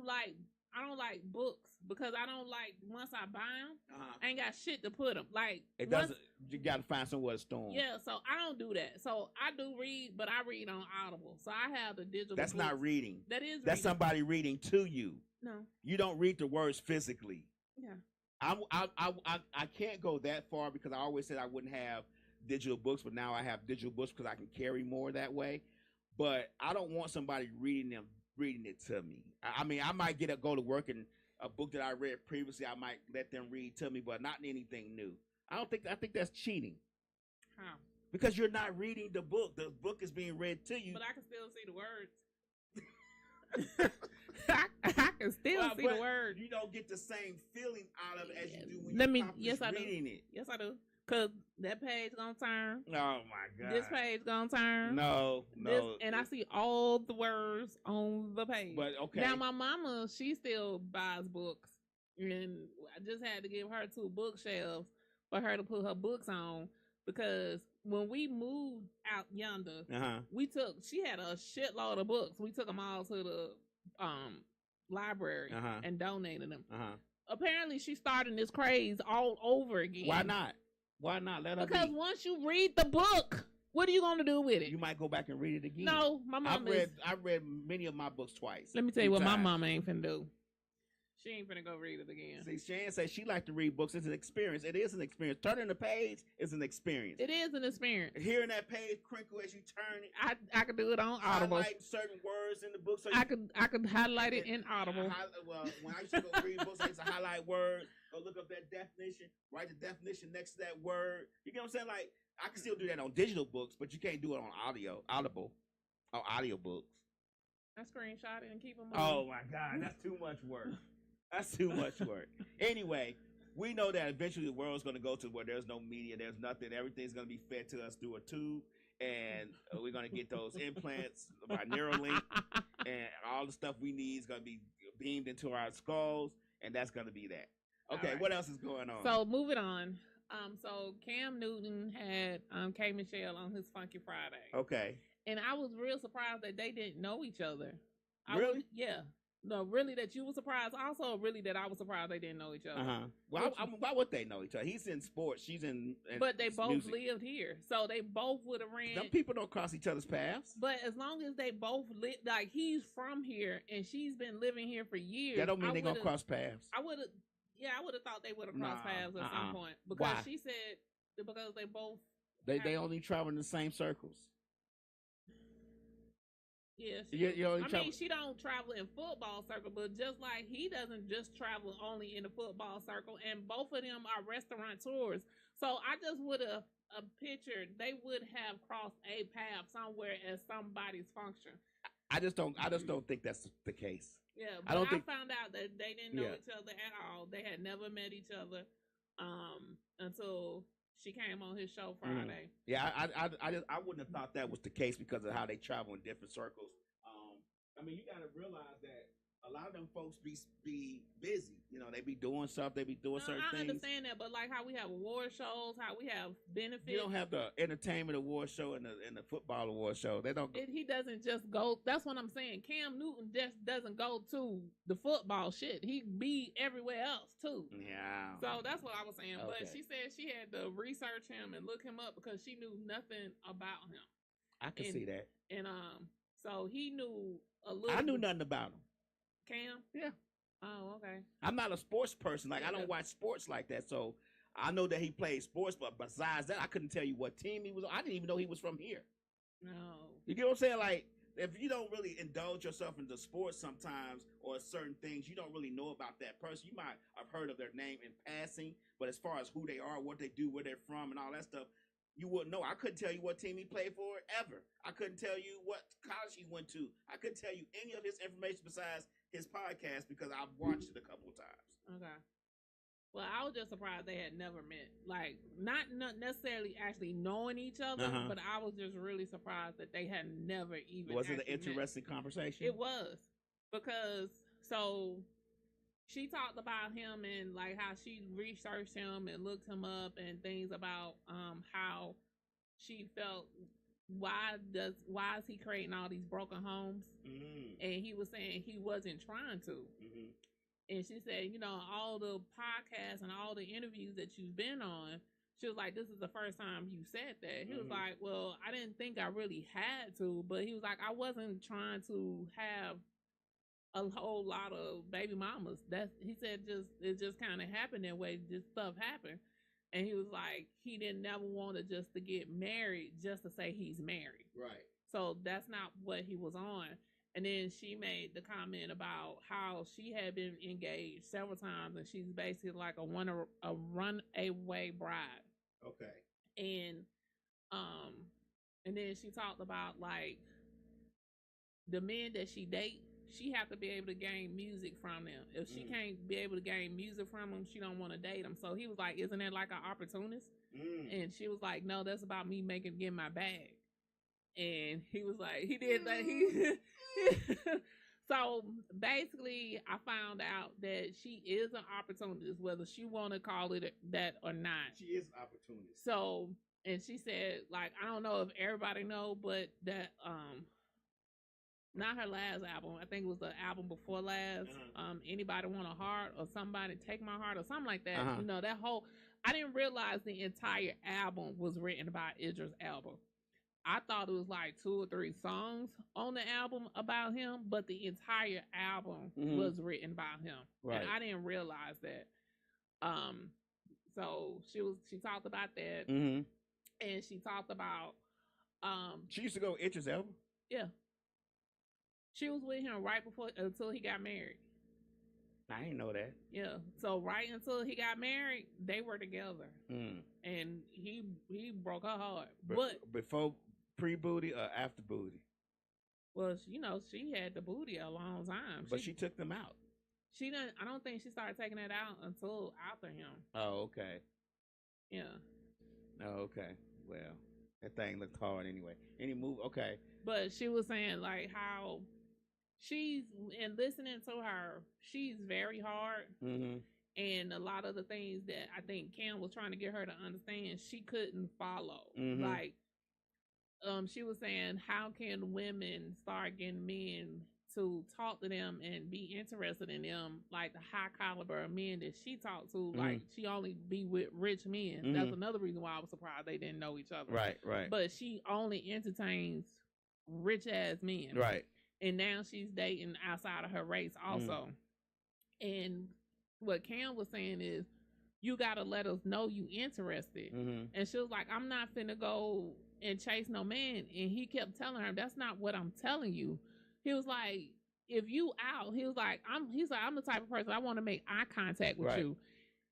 like books because I don't like once I buy them, I ain't got shit to put them. Like it doesn't. You got to find somewhere to store them. Yeah, so I don't do that. So I do read, but I read on Audible. So I have the digital. That's books. not reading. That is. That's somebody reading to you. No. You don't read the words physically. Yeah. I can't go that far because I always said I wouldn't have digital books, but now I have digital books because I can carry more that way. But I don't want somebody reading it to me. I mean, I might go to work and a book that I read previously, I might let them read to me, but not anything new. I think that's cheating. How? Because you're not reading the book. The book is being read to you. But I can still see the words. I can still see the words. You don't get the same feeling out of it as you do when you're reading it. Yes, I do. Cause that page gonna turn. Oh my god. This page gonna turn. No. And I see all the words on the page. But okay. Now my mama, she still buys books, and I just had to give her 2 bookshelves for her to put her books on because when we moved out yonder, she had a shitload of books. We took them all to the library and donated them. Apparently, she's starting this craze all over again. Why not? Why not? Let her because once you read the book, what are you going to do with it? You might go back and read it again. No, my mom I read many of my books twice. Let me tell you what my mama ain't finna do. She ain't finna go read it again. See, Shan says she like to read books. It's an experience. It is an experience. Turning the page is an experience. It is an experience. Hearing that page crinkle as you turn it. I could do it on Audible. Highlight certain words in the book. So I could highlight it in Audible. Well, when I used to go read books, I used to highlight words. Go look up that definition. Write the definition next to that word. You get what I'm saying? Like I can still do that on digital books, but you can't do it on Audible, or audio books. I screenshot it and keep them. Oh my God, that's too much work. That's too much work. Anyway, we know that eventually the world's going to go to where there's no media, there's nothing. Everything's going to be fed to us through a tube, and we're going to get those implants by Neuralink, and all the stuff we need is going to be beamed into our skulls, and that's going to be that. Okay, right. What else is going on? So moving on. So Cam Newton had K. Michelle on his Funky Friday. Okay. And I was real surprised that they didn't know each other. Really? Yeah. No, really that you were surprised. Also, really that I was surprised they didn't know each other. Well, why would they know each other? He's in sports. She's in but they both music. lived here. So they both would have ran. Some people don't cross each other's paths. But as long as they both live, like he's from here and she's been living here for years. That don't mean they're going to cross paths. I would have thought they would have crossed paths at some point. Because she said because they both. They only travel in the same circles. Yes. She don't travel in football circle, but just like he doesn't just travel only in the football circle, and both of them are restaurateurs. So I just would have pictured they would have crossed a path somewhere at somebody's function. I just don't think that's the case. Yeah, but I found out that they didn't know each other at all. They had never met each other until she came on his show Friday. Yeah, I wouldn't have thought that was the case because of how they travel in different circles. I mean, you got to realize that a lot of them folks be busy. You know, they be doing stuff. They be doing certain things. I understand that, but like how we have award shows, how we have benefits. You don't have the entertainment award show and the football award show. They don't. He doesn't just go. That's what I'm saying. Cam Newton just doesn't go to the football shit. He be everywhere else too. Yeah. So that's what I was saying. Okay. But she said she had to research him and look him up because she knew nothing about him. I can see that. And so he knew a little. I knew nothing about him. Cam? Yeah. Oh, okay. I'm not a sports person. Like, I don't watch sports like that. So, I know that he played sports, but besides that, I couldn't tell you what team he was on. I didn't even know he was from here. No. You get what I'm saying? Like, if you don't really indulge yourself into sports sometimes or certain things, you don't really know about that person. You might have heard of their name in passing, but as far as who they are, what they do, where they're from, and all that stuff, you wouldn't know. I couldn't tell you what team he played for ever. I couldn't tell you what college he went to. I couldn't tell you any of his information besides his podcast because I've watched it a couple of times. Okay. Well, I was just surprised they had never met. Like, not necessarily actually knowing each other, but I was just really surprised that they had never even Was it an interesting conversation? It was. Because, so, she talked about him and like how she researched him and looked him up and things about how she felt why is he creating all these broken homes? And he was saying he wasn't trying to. And she said, you know, all the podcasts and all the interviews that you've been on, she was like, this is the first time you said that. He was like, well, I didn't think I really had to, but he was like, I wasn't trying to have a whole lot of baby mamas. He said it just kind of happened that way. Just stuff happened. And he was like, he didn't never want to get married just to say he's married. Right. So that's not what he was on. And then she made the comment about how she had been engaged several times, and she's basically like a runaway bride. Okay. And then she talked about like the men that she date, she have to be able to gain music from them. If she can't be able to gain music from them, she don't want to date them. So he was like, isn't that like an opportunist? And she was like, no, that's about me getting my bag. And he was like, he did that. So basically, I found out that she is an opportunist, whether she want to call it that or not. She is an opportunist. So, and she said, like, I don't know if everybody know, but that not her last album. I think it was the album before last. Anybody Want a Heart or Somebody Take My Heart or something like that. You know, that whole. I didn't realize the entire album was written by Idris Elba. I thought it was like 2 or 3 songs on the album about him, but the entire album was written by him, and I didn't realize that. So she talked about that, and she talked about. She used to go with Idris Elba. Yeah. She was with him right before until he got married. I didn't know that. Yeah. So right until he got married, they were together, and he broke her heart. But before pre-booty or after booty? Well, you know, she had the booty a long time. But she took them out. She didn't. I don't think she started taking that out until after him. Oh, okay. Yeah. Oh, okay. Well, that thing looked hard anyway. Any move? Okay. But she was saying like how she's and listening to her, she's very hard. And a lot of the things that I think Cam was trying to get her to understand, she couldn't follow. Like, she was saying, how can women start getting men to talk to them and be interested in them, like the high caliber of men that she talked to? Like, she only be with rich men. That's another reason why I was surprised they didn't know each other. Right. But she only entertains rich ass men. Right. And now she's dating outside of her race also. And what Cam was saying is, you got to let us know you interested. And she was like, I'm not finna go and chase no man. And he kept telling her, that's not what I'm telling you. He was like, if you out, he was like, I'm the type of person I want to make eye contact with you.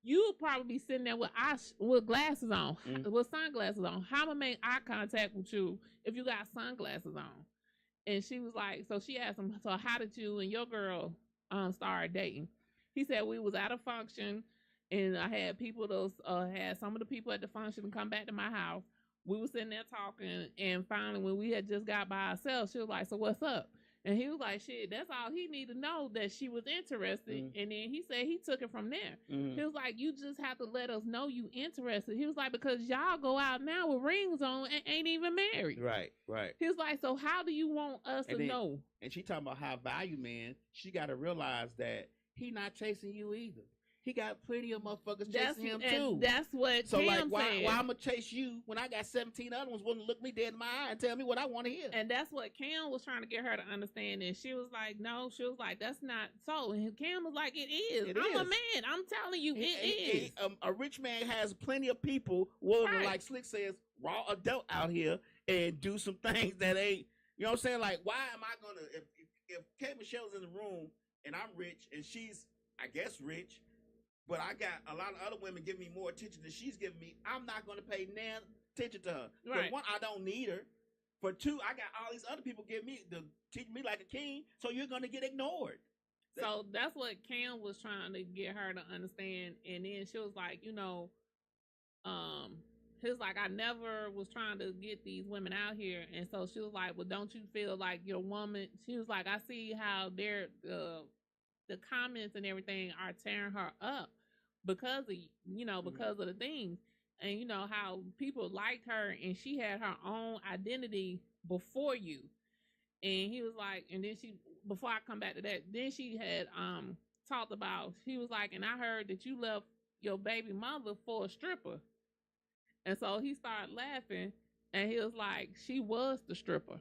You'll probably be sitting there with glasses on, with sunglasses on. How am I gonna make eye contact with you if you got sunglasses on? And she was like, so she asked him, so how did you and your girl start dating? He said, we was at a function, and I had people had some of the people at the function come back to my house. We were sitting there talking, and finally, when we had just got by ourselves, she was like, so what's up? And he was like, shit, that's all he needed to know, that she was interested. And then he said he took it from there. He was like, you just have to let us know you interested. He was like, because y'all go out now with rings on and ain't even married. Right. He was like, so how do you want us to know? And she talking about high value man. She got to realize that he not chasing you either. He got plenty of motherfuckers chasing him too. That's what so Cam like said. why I'm gonna chase you when I got 17 other ones wouldn't look me dead in my eye and tell me what I want to hear. And that's what Cam was trying to get her to understand. And she was like, no, she was like, that's not so. And Cam was like, it is. I'm a man. I'm telling you, it is. A rich man has plenty of people willing to, like Slick says, raw adult out here and do some things that ain't, you know what I'm saying? Like, why am I gonna if K Michelle's in the room and I'm rich and she's, I guess, rich, but I got a lot of other women giving me more attention than she's giving me, I'm not going to pay no attention to her. Right. For one, I don't need her. For two, I got all these other people giving me to teach me like a king, so you're going to get ignored. So that's what Cam was trying to get her to understand. And then she was like, you know, he was like, I never was trying to get these women out here. And so she was like, well, don't you feel like your woman? She was like, I see how they're the comments and everything are tearing her up because of because of the things. And you know how people liked her and she had her own identity before you. And he was like, and then she, before I come back to that, then she had talked about, he was like, and I heard that you left your baby mother for a stripper. And so he started laughing and he was like, she was the stripper.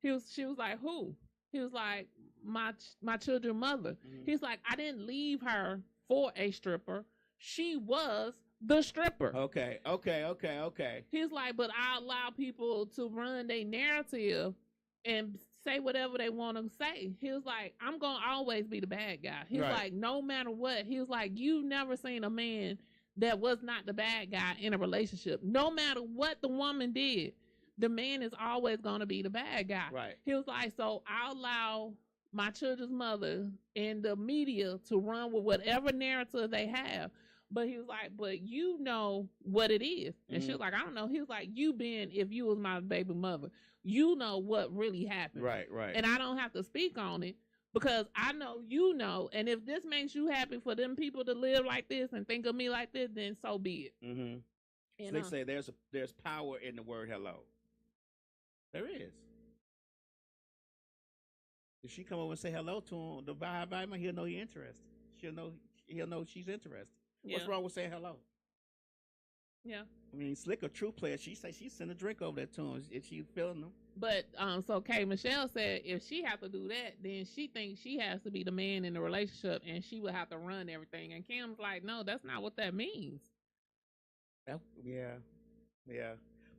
She was like, who? He was like, my children's mother. He's like, I didn't leave her for a stripper. She was the stripper. Okay. He's like, but I allow people to run their narrative and say whatever they want to say. He was like, I'm going to always be the bad guy. He was like, no matter what. He was like, you never seen a man that was not the bad guy in a relationship. No matter what the woman did, the man is always going to be the bad guy. Right. He was like, so I allow my children's mother and the media to run with whatever narrative they have. But he was like, but you know what it is. And she was like, I don't know. He was like, you been, if you was my baby mother, you know what really happened. Right. And I don't have to speak on it because I know you know. And if this makes you happy for them people to live like this and think of me like this, then so be it. So they say there's power in the word hello. There is. If she come over and say hello to him, the vibe, he'll know you're interested. He'll know she's interested. Yeah. What's wrong with saying hello? Yeah. I mean, Slick, a true player, she sent a drink over there to him if she's feeling them. But so K Michelle said if she have to do that, then she thinks she has to be the man in the relationship and she would have to run everything. And Kim's like, no, that's not what that means. Yeah.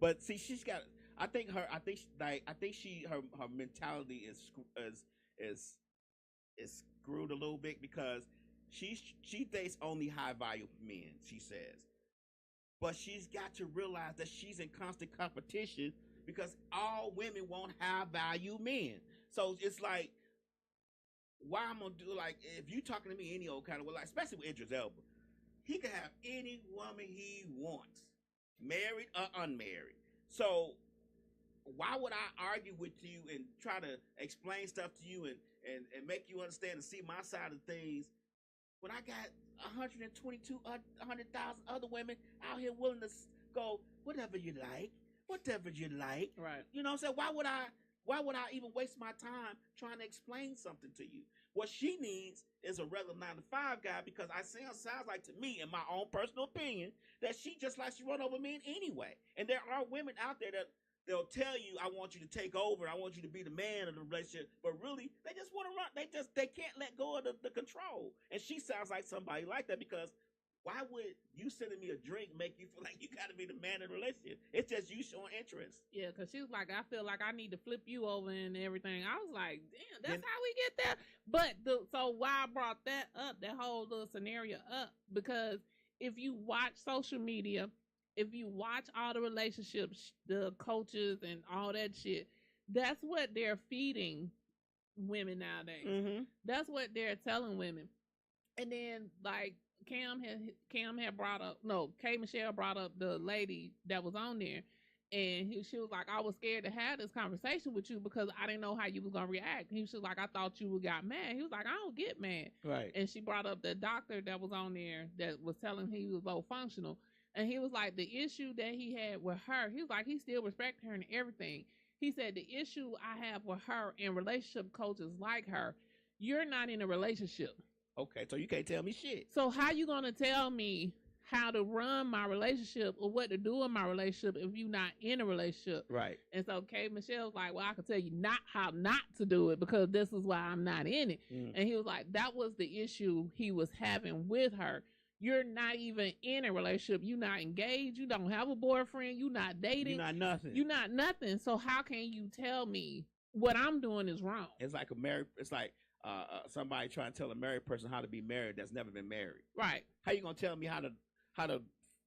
But see, she's got. I think her mentality is screwed a little bit because she dates only high value men, she says. But she's got to realize that she's in constant competition because all women want high value men. So it's like, why I'm gonna do, like, if you talking to me any old kind of way, like, especially with Idris Elba, he can have any woman he wants, married or unmarried. So why would I argue with you and try to explain stuff to you and make you understand and see my side of things when I got 122, 100,000 other women out here willing to go, whatever you like. Right. You know what I'm saying? Why would I even waste my time trying to explain something to you? What she needs is a regular 9-to-5 guy because sounds like to me, in my own personal opinion, that she just likes to run over men anyway. And there are women out there that they'll tell you, I want you to take over. I want you to be the man of the relationship. But really, they just want to run. They can't let go of the control. And she sounds like somebody like that because why would you sending me a drink make you feel like you got to be the man of the relationship? It's just you showing interest. Yeah, because she was like, I feel like I need to flip you over and everything. I was like, damn, that's how we get there. But so why I brought that up, that whole little scenario up, because if you watch social media, if you watch all the relationships, the coaches and all that shit, that's what they're feeding women nowadays. That's what they're telling women. And then like Cam had brought up, K Michelle brought up the lady that was on there, and she was like, I was scared to have this conversation with you because I didn't know how you was gonna react. He was like, I thought you would got mad. He was like, I don't get mad. Right. And she brought up the doctor that was on there that was telling him he was low functional. And he was like, the issue that he had with her, he was like, he still respected her and everything. He said, the issue I have with her and relationship coaches like her, you're not in a relationship. Okay, so you can't tell me shit. So how you going to tell me how to run my relationship or what to do in my relationship if you're not in a relationship? Right. And so K Michelle's like, well, I can tell you not how not to do it because this is why I'm not in it. And he was like, that was the issue he was having with her. You're not even in a relationship. You're not engaged. You don't have a boyfriend. You're not dating. You're not nothing. You're not nothing. So how can you tell me what I'm doing is wrong? It's like somebody trying to tell a married person how to be married that's never been married. Right. How you gonna tell me how to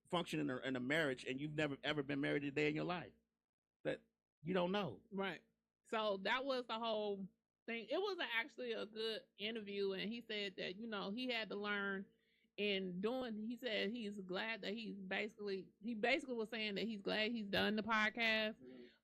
function in a marriage and you've never ever been married a day in your life? That you don't know. Right. So that was the whole thing. It was actually a good interview, and he said that he had to learn. He said he's glad that he basically was saying that he's glad he's done the podcast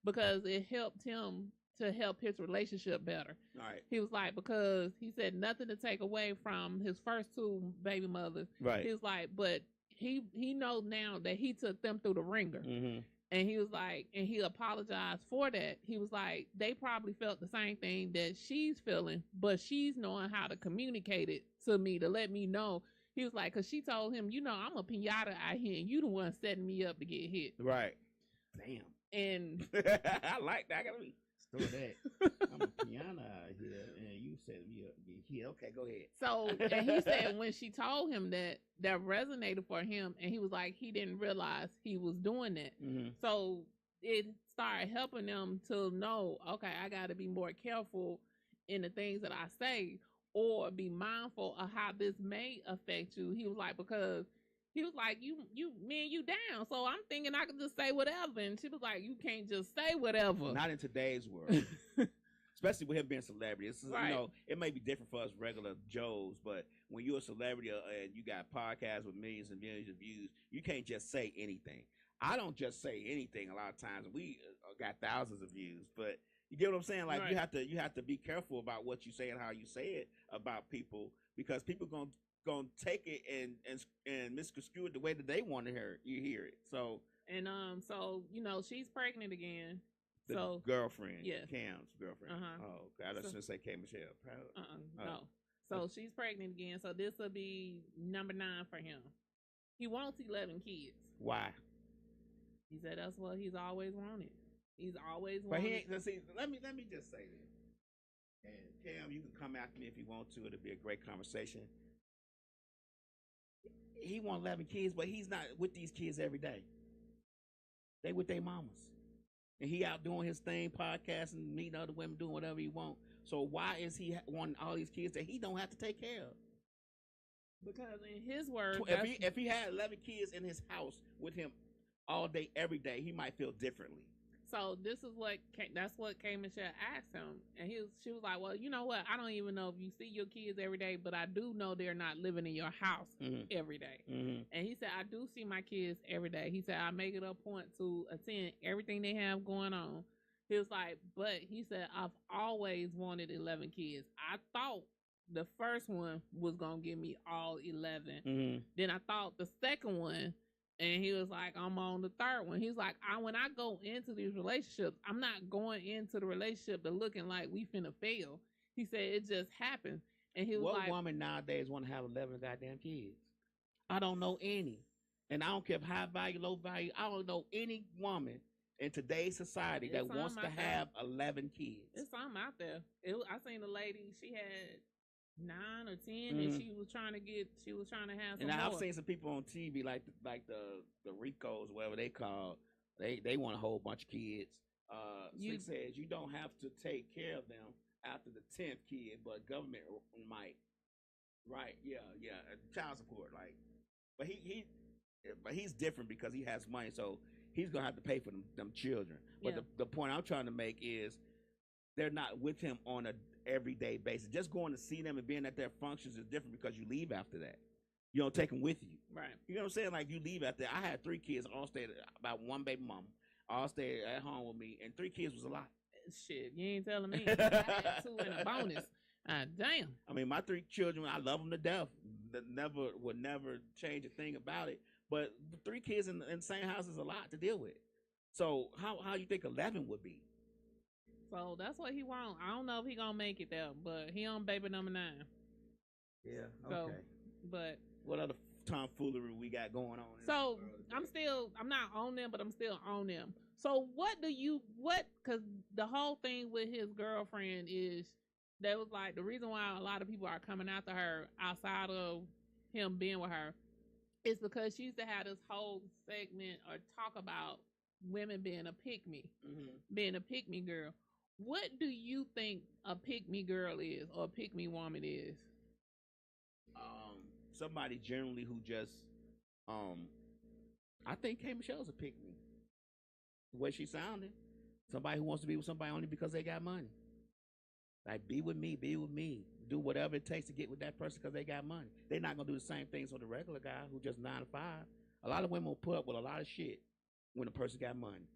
because it helped him to help his relationship better. All right. He was like, because he said nothing to take away from his first 2 baby mothers. Right. He was like, but he knows now that he took them through the ringer. Mm-hmm. And he was like, and he apologized for that. He was like, they probably felt the same thing that she's feeling, but she's knowing how to communicate it to me to let me know. He was like, because she told him, you know, I'm a pinata out here, and you the one setting me up to get hit. Right. Damn. And I like that. I gotta store that. I'm a piano out here, and you said me up. Yeah, okay, go ahead. So, and he said when she told him that resonated for him, and he was like, he didn't realize he was doing that. Mm-hmm. So it started helping them to know, okay, I got to be more careful in the things that I say, or be mindful of how this may affect you. He was like, because he was like, you, me and you down. So I'm thinking I could just say whatever. And she was like, you can't just say whatever. Not in today's world. Especially with him being a celebrity. It's, right. You know, it may be different for us regular Joes, but when you're a celebrity and you got podcasts with millions and millions of views, you can't just say anything. I don't just say anything a lot of times. We got thousands of views, but you get what I'm saying? Like right. you have to be careful about what you say and how you say it about people, because people gonna take it and misconstrue it the way that they want to hear it. So so you know, she's pregnant again. The girlfriend, yeah, Cam's girlfriend. Oh, God, I shouldn't say K. Michelle. No. So she's pregnant again. So this will be number 9 for him. He wants 11 kids. Why? He said that's what he's always wanted. He's always wanted. But he ain't. See, let me just say this. And Cam, you can come after me if you want to. It'll be a great conversation. He wants 11 kids, but he's not with these kids every day. They with their mamas. And he out doing his thing, podcasting, meeting other women, doing whatever he want. So why is he wanting all these kids that he don't have to take care of? Because in his words, if he had 11 kids in his house with him all day, every day, he might feel differently. So this is that's what K. Michelle asked him, and she was like, well, you know what? I don't even know if you see your kids every day, but I do know they're not living in your house every day. Mm-hmm. And he said, I do see my kids every day. He said, I make it a point to attend everything they have going on. He was like, but he said, I've always wanted 11 kids. I thought the first one was going to give me all 11. Mm-hmm. Then I thought the second one, and he was like, I'm on the third one. He's like, when I go into these relationships, I'm not going into the relationship to looking like we finna fail. He said it just happens. And he was what like, woman nowadays want to have 11 goddamn kids? I don't know any. And I don't care if high value, low value. I don't know any woman in today's society that wants to have 11 kids. It's something out there. I seen a lady, she had 9 or 10, and she was trying to have some. And more. I've seen some people on TV like the Ricos, whatever they call. They want a whole bunch of kids. Six says you don't have to take care of them after the 10th kid, but government might. Right? Yeah. Child support, like, but he's different because he has money, so he's gonna have to pay for them children. But the point I'm trying to make is they're not with him on a everyday basis. Just going to see them and being at their functions is different because you leave after that. You don't take them with you. Right. You know what I'm saying? Like, you leave after. I had 3 kids, all stayed about 1 baby mama. All stayed at home with me, and 3 kids was a lot. Shit, you ain't telling me. I had 2 and a bonus. Damn. I mean, my 3 children, I love them to death. Would never change a thing about it. But 3 kids in the same house is a lot to deal with. So how you think 11 would be? So that's what he want. I don't know if he gonna make it there, but he on baby number 9. Yeah. Okay. So, but what other tomfoolery we got going on? So I'm not on them, but I'm still on them. So because the whole thing with his girlfriend is that was like the reason why a lot of people are coming after her outside of him being with her is because she used to have this whole segment or talk about women being a pick-me, being a pick-me girl. What do you think a pick-me girl is or a pick-me woman is? Somebody generally who just, I think K. Michelle's a pick-me. The way she sounded. Somebody who wants to be with somebody only because they got money. Like, be with me. Do whatever it takes to get with that person because they got money. They're not going to do the same things for the regular guy who just 9 to 5. A lot of women will put up with a lot of shit when a person got money.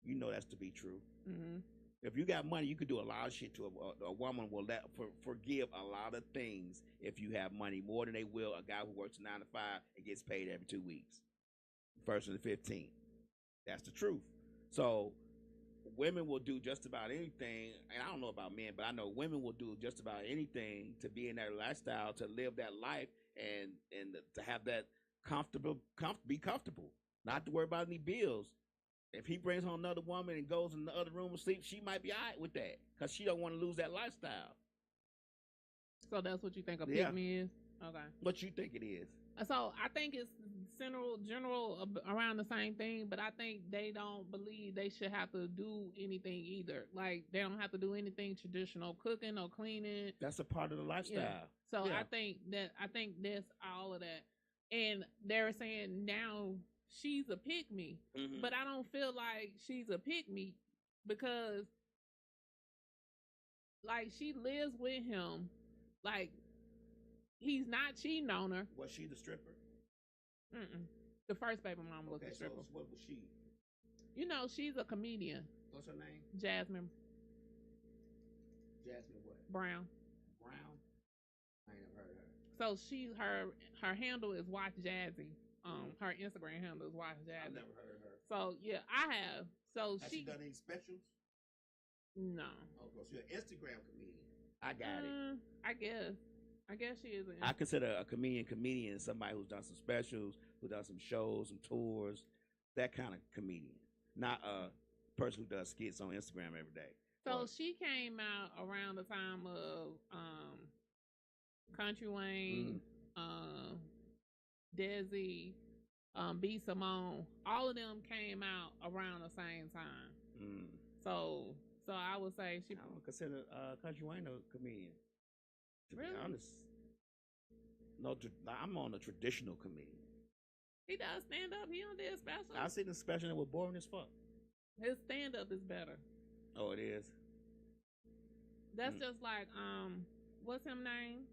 You know that's to be true. Mm-hmm. If you got money, you could do a lot of shit to a woman. Will forgive a lot of things if you have money, more than they will a guy who works 9 to 5 and gets paid every 2 weeks, 1st and the 15th. That's the truth. So women will do just about anything, and I don't know about men, but I know women will do just about anything to be in that lifestyle, to live that life, and to have that be comfortable, not to worry about any bills. If he brings home another woman and goes in the other room and sleeps, she might be all right with that because she don't want to lose that lifestyle. So that's what you think a pick me is? Okay. What you think it is? So I think it's general around the same thing, but I think they don't believe they should have to do anything either. Like they don't have to do anything traditional, cooking or cleaning. That's a part of the lifestyle. Yeah. So I think that's all of that. And they're saying now she's a pick me, but I don't feel like she's a pick me because like she lives with him, like he's not cheating on her. Was she the stripper? The first baby mama was the stripper. So what was she? You know, she's a comedian. What's her name? Jasmine. Jasmine what? Brown. Brown? I ain't never heard of her. So her handle is Watch Jazzy. Her Instagram handle is Watch Jazzy. I've never heard of her. So yeah, I have. So Has she done any specials? No. Oh, so she's an Instagram comedian. I got it. I guess she is. I consider a comedian somebody who's done some specials, who does some shows, some tours, that kind of comedian. Not a person who does skits on Instagram every day. So she came out around the time of Country Wayne, Desi, B. Simone. All of them came out around the same time. So I would say she. I don't consider Country Wayne a comedian. To be honest, no, I'm on a traditional comedian. He does stand up. He don't do special. I seen the special and it was boring as fuck. His stand up is better. Oh, it is. That's just like what's his name?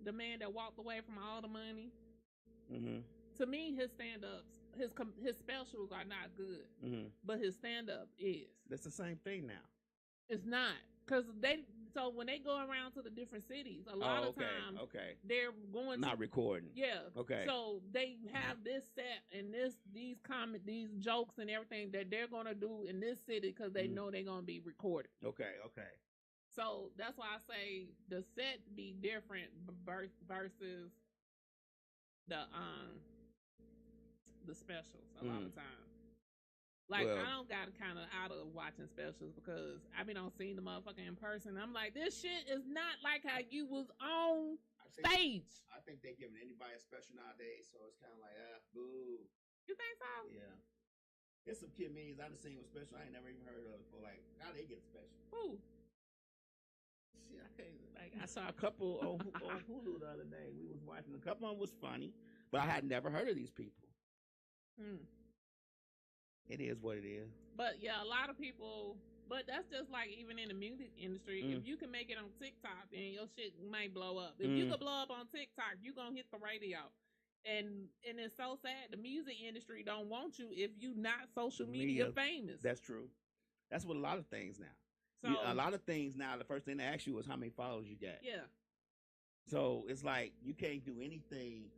The man that walked away from all the money. To me, his stand ups, his specials are not good, but his stand up is. That's the same thing now. It's not because So when they go around to the different cities, a lot of times they're going not recording. Yeah. Okay. So they have this set and these jokes and everything that they're gonna do in this city because they know they're gonna be recorded. Okay. So that's why I say the set be different versus the specials a lot of times. Like, I don't got kind of out of watching specials because I been on seeing the motherfucker in person. I'm like, this shit is not like how you was on stage. I think they giving anybody a special nowadays, so it's kind of like, boo. You think so? Yeah. There's some kid memes I've seen with special I ain't never even heard of before. Like, how they get special? Who? Shit, I can't. Like, I saw a couple on Hulu the other day. We was watching. A couple of them was funny, but I had never heard of these people. It is what it is. But yeah, a lot of people. But that's just like even in the music industry. If you can make it on TikTok, then your shit might blow up. If you can blow up on TikTok, you gonna hit the radio. And it's so sad. The music industry don't want you if you not social media famous. That's true. That's what a lot of things now. So a lot of things now. The first thing they ask you is how many followers you got. Yeah. So it's like you can't do anything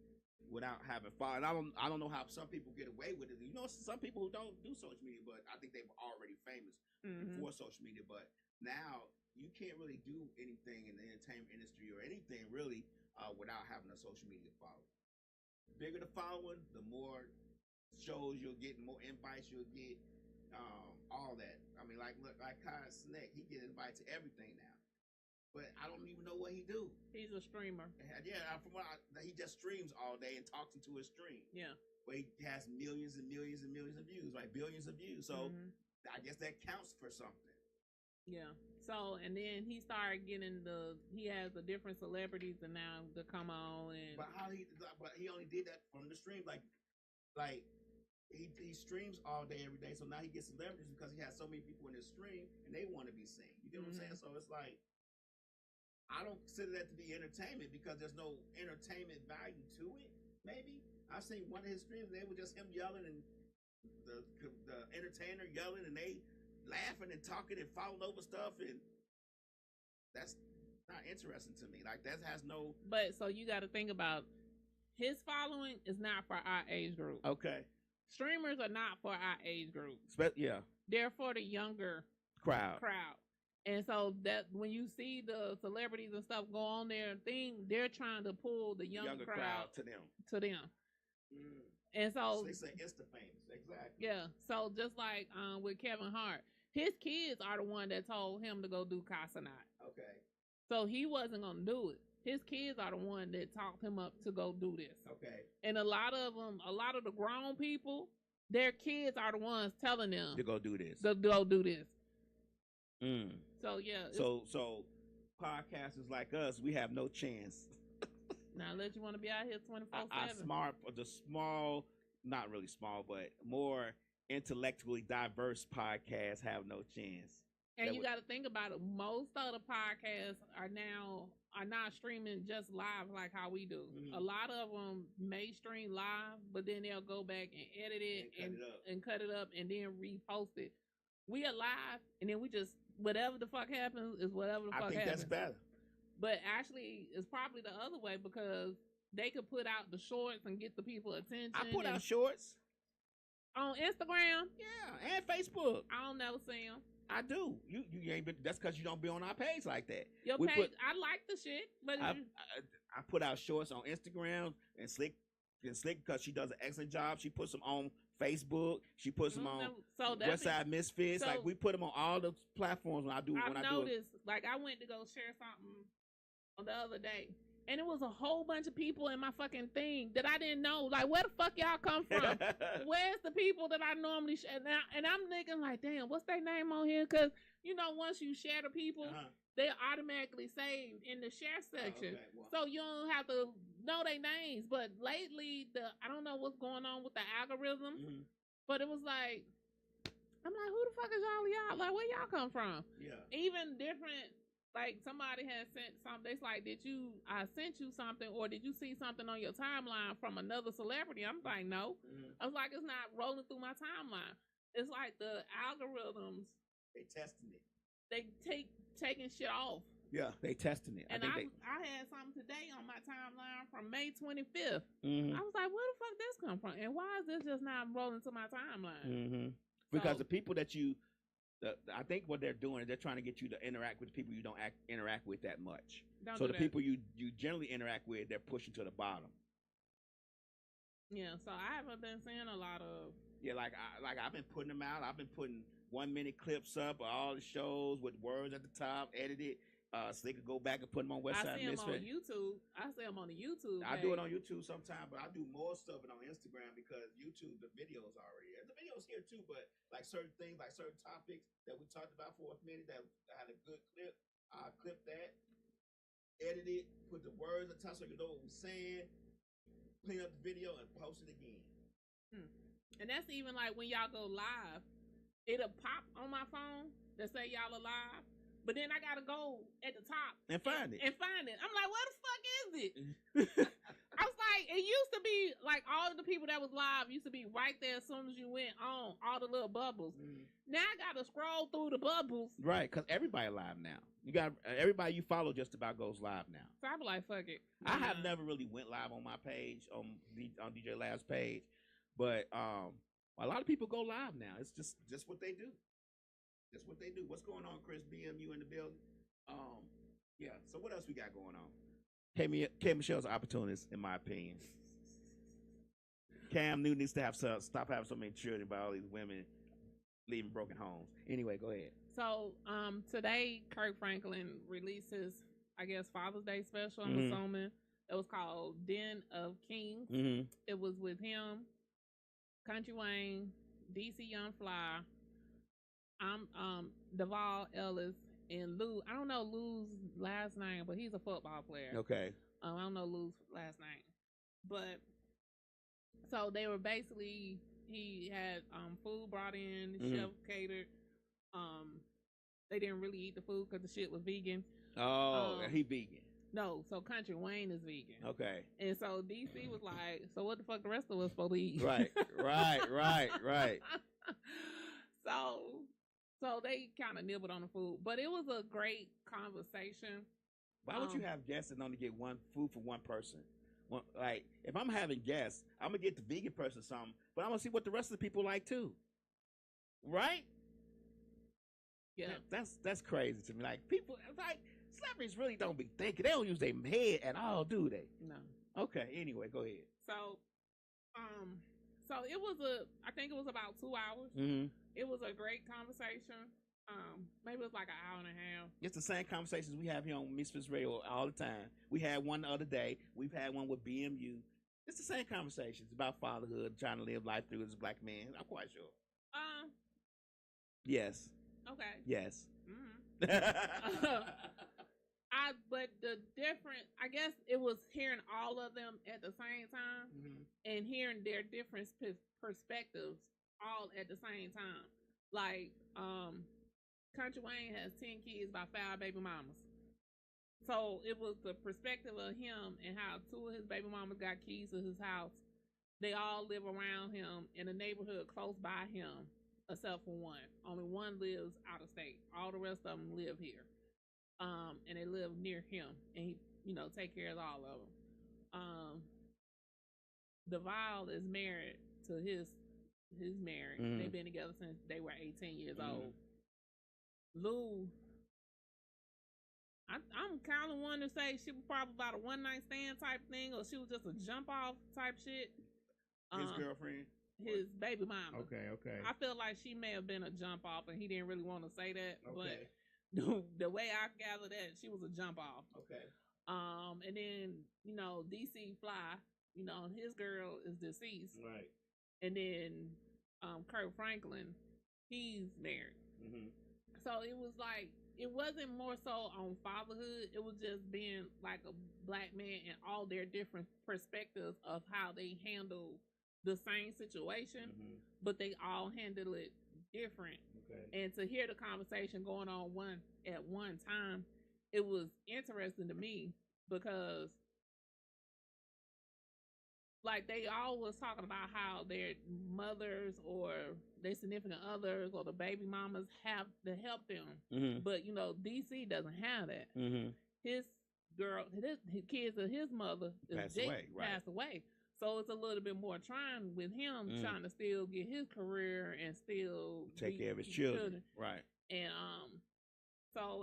without having followers. I don't know how some people get away with it. You know, some people who don't do social media, but I think they were already famous before social media. But now you can't really do anything in the entertainment industry or anything really without having a social media following. The bigger the following, the more shows you'll get, the more invites you'll get, all that. I mean, like Kai Sneck, he get invited to everything now. But I don't even know what he do. He's a streamer. Yeah, he just streams all day and talks into his stream. Yeah. But he has millions and millions and millions of views, like billions of views. So I guess that counts for something. Yeah. So, and then he started getting he has the different celebrities and now to come on and. But he only did that from the stream, like he streams all day every day. So now he gets celebrities because he has so many people in his stream and they want to be seen. You get what I'm saying? So it's like. I don't consider that to be entertainment because there's no entertainment value to it. Maybe I've seen one of his streams. They were just him yelling and the entertainer yelling, and the laughing and talking and falling over stuff, and that's not interesting to me. Like that has no. But so you got to think about his following is not for our age group. Okay. Streamers are not for our age group. Yeah. They're for the younger crowd. And so that when you see the celebrities and stuff go on their thing, they're trying to pull the younger crowd to them. Mm. And so they say Insta famous, exactly. Yeah. So just like with Kevin Hart, his kids are the one that told him to go do Casanat. Okay. So he wasn't gonna do it. His kids are the one that talked him up to go do this. Okay. And a lot of the grown people, their kids are the ones telling them to go do this. To go do this. Mm. So yeah. So podcasters like us, we have no chance. Now, unless you want to be out here 24/7. The small, not really small, but more intellectually diverse podcasts have no chance. And you got to think about it. Most of the podcasts are not streaming just live like how we do. Mm-hmm. A lot of them may stream live, but then they'll go back and edit it and cut it up and then repost it. We are live, and then we just whatever the fuck happens is whatever the fuck happens. I think that's better. But actually, it's probably the other way because they could put out the shorts and get the people attention. I put out shorts on Instagram, yeah, and Facebook. I don't never see them. I do. You ain't been. That's because you don't be on our page like that. Your page, I like the shit, but I put out shorts on Instagram and Slick because she does an excellent job. She puts them on Facebook. She puts them on WestSide MisFits. Like we put them on all the platforms when I do. I've noticed. Like I went to go share something on the other day, and it was a whole bunch of people in my fucking thing that I didn't know. Like, where the fuck y'all come from? Where's the people that I normally share? And I'm thinking like, damn, what's their name on here? Because you know, once you share the people, they're automatically saved in the share section, so you don't have to know their names. But lately, I don't know what's going on with the algorithm, but it was like, I'm like, who the fuck is y'all? Like, where y'all come from? Yeah, even different. Like somebody has sent something. It's like, I sent you something, or did you see something on your timeline from another celebrity? I'm like, no. I was like, it's not rolling through my timeline. It's like the algorithms. They testing it. They taking shit off. Yeah, they testing it. And I had something today on my timeline from May 25th. I was like, where the fuck this come from? And why is this just not rolling to my timeline? Because the people that I think what they're doing is they're trying to get you to interact with people you don't interact with that much. So the people you generally interact with, they're pushing to the bottom. Yeah, so I haven't been seeing a lot of. Yeah, like I've been putting them out. I've been putting 1-minute clips up of all the shows with words at the top, edited, so they could go back and put them on WestSide. I see them on YouTube. I see them on the YouTube. I do it on YouTube sometimes, but I do more stuff on Instagram because YouTube, the videos already. The videos here too, but like certain things, like certain topics that we talked about for a minute that had a good clip, I clip that, edit it, put the words at the top so you know what we're saying, clean up the video, and post it again. And that's even like when y'all go live, it'll pop on my phone that say y'all are live. But then I gotta go at the top and find it. I'm like, where the fuck is it? I was like, it used to be like all of the people that was live used to be right there as soon as you went on, all the little bubbles. Now I gotta scroll through the bubbles. Right, because everybody live now. You got everybody you follow just about goes live now. So I be like, fuck it. I have never really went live on my page, on DJ Lab's page, but a lot of people go live now. It's just what they do. That's what they do. What's going on, Chris? BMU in the building. Yeah. So what else we got going on? K Michelle's opportunist, in my opinion. Cam Newton needs to stop having so many children by all these women leaving broken homes. Anyway, go ahead. So today, Kirk Franklin releases, I guess, Father's Day special. I'm assuming it was called Den of Kings. It was with him, Country Wayne, DC Young Fly. I'm Duvall Ellis and Lou. I don't know Lou's last name, but he's a football player. Okay. I don't know Lou's last name, but so they were basically, he had food brought in, the chef catered. They didn't really eat the food because the shit was vegan. Oh, he vegan. No, so Country Wayne is vegan. Okay. And so DC was like, so what the fuck the rest of us supposed to eat? Right. So So they kind of nibbled on the food, but it was a great conversation. Why would you have guests and only get one food for one person? Well, like, if I'm having guests, I'm gonna get the vegan person something, but I'm gonna see what the rest of the people like too. Right? Yeah. That's crazy to me. Like, people, like, celebrities really don't be thinking. They don't use their head at all, do they? No. Okay. Anyway, go ahead. So it was I think it was about 2 hours. Mm-hmm. It was a great conversation. Maybe it was like an hour and a half. It's the same conversations we have here on MisFits Radio all the time. We had one the other day. We've had one with BMU. It's the same conversations about fatherhood, trying to live life through as a black man. I'm quite sure. Yes. Okay. Yes. Mm-hmm. But the different, I guess it was hearing all of them at the same time and hearing their different perspectives all at the same time. Like, Country Wayne has 10 kids by 5 baby mamas. So it was the perspective of him and how 2 of his baby mamas got keys to his house. They all live around him in a neighborhood close by him, except for one. Only one lives out of state. All the rest of them live here. And they live near him, and he, take care of all of them. DeVal is married to his married. Mm-hmm. They've been together since they were 18 years old. Lou, I'm kind of wanting to say she was probably about a one night stand type thing, or she was just a jump off type shit. His girlfriend, his baby mama. Okay. I feel like she may have been a jump off, and he didn't really want to say that, but. The way I gather that she was a jump off. Okay. And then DC Fly, his girl is deceased. Right. And then Kurt Franklin, he's married. Mm-hmm. So it was like it wasn't more so on fatherhood. It was just being like a black man and all their different perspectives of how they handle the same situation, but they all handle it different. Okay. And to hear the conversation going on at one time, it was interesting to me because like they all was talking about how their mothers or their significant others or the baby mamas have to help them. But DC doesn't have that. His kids of his mother passed away. So it's a little bit more trying with him trying to still get his career and still take care of his children. Right. And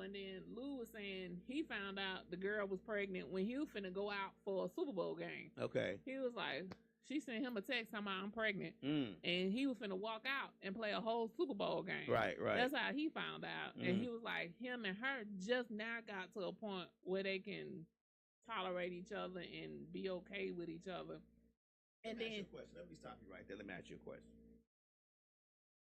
and then Lou was saying he found out the girl was pregnant when he was finna go out for a Super Bowl game. Okay. He was like, she sent him a text talking about I'm pregnant. And he was finna walk out and play a whole Super Bowl game. Right. That's how he found out. And he was like, him and her just now got to a point where they can tolerate each other and be okay with each other. Let me ask you a question. Let me stop you right there. Let me ask you a question.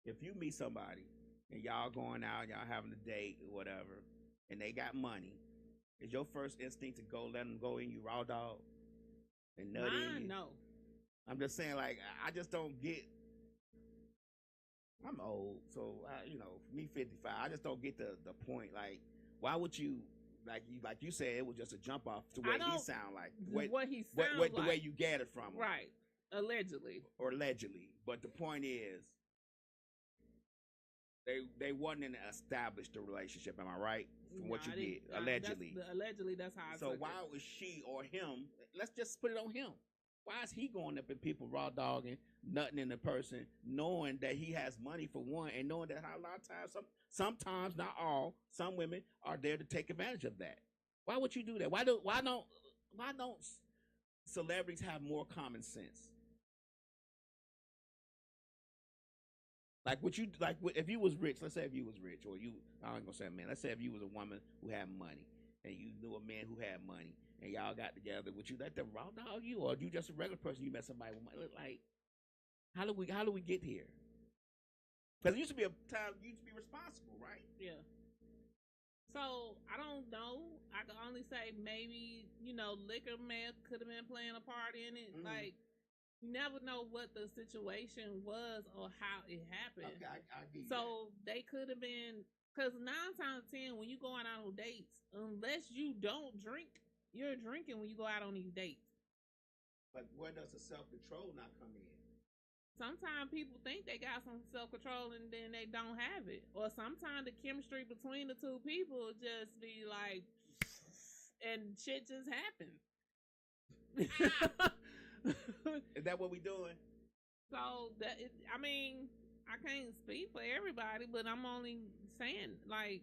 If you meet somebody and y'all going out, y'all having a date or whatever, and they got money, is your first instinct to go let them go in you raw dog and nut in you? No. I'm just saying, like, I just don't get. I'm old, so for me, 55. I just don't get the point. Like, why would you? Like you said, it was just a jump off the way he sound like. What he sound like. The way you gathered from him. Right. Allegedly. But the point is, they wasn't in an established relationship. Am I right? From what you did. Allegedly. Allegedly, that's how I So why was she or him, let's just put it on him. Why is he going up in people raw dogging, nutting in the person, knowing that he has money for one, and knowing that a lot of times, sometimes, not all, some women are there to take advantage of that. Why would you do that? Why don't celebrities have more common sense? If you was rich, let's say if you was rich, or I ain't gonna say man, let's say if you was a woman who had money, and you knew a man who had money, and y'all got together, would you let them raw dog you, or you just a regular person? You met somebody with money. Like, how do we get here? Because it used to be a time you used to be responsible, right? Yeah. So I don't know. I can only say maybe liquor could have been playing a part in it. Like, you never know what the situation was or how it happened. Okay, I get you. So they could have been, because 9 times 10 when you going out on dates, unless you don't drink, you're drinking when you go out on these dates. But where does the self-control not come in? sometimes people think they got some self control and then they don't have it. Or sometimes the chemistry between the two people just be like, and shit just happens. Is that what we doing? So I mean, I can't speak for everybody, but I'm only saying, like,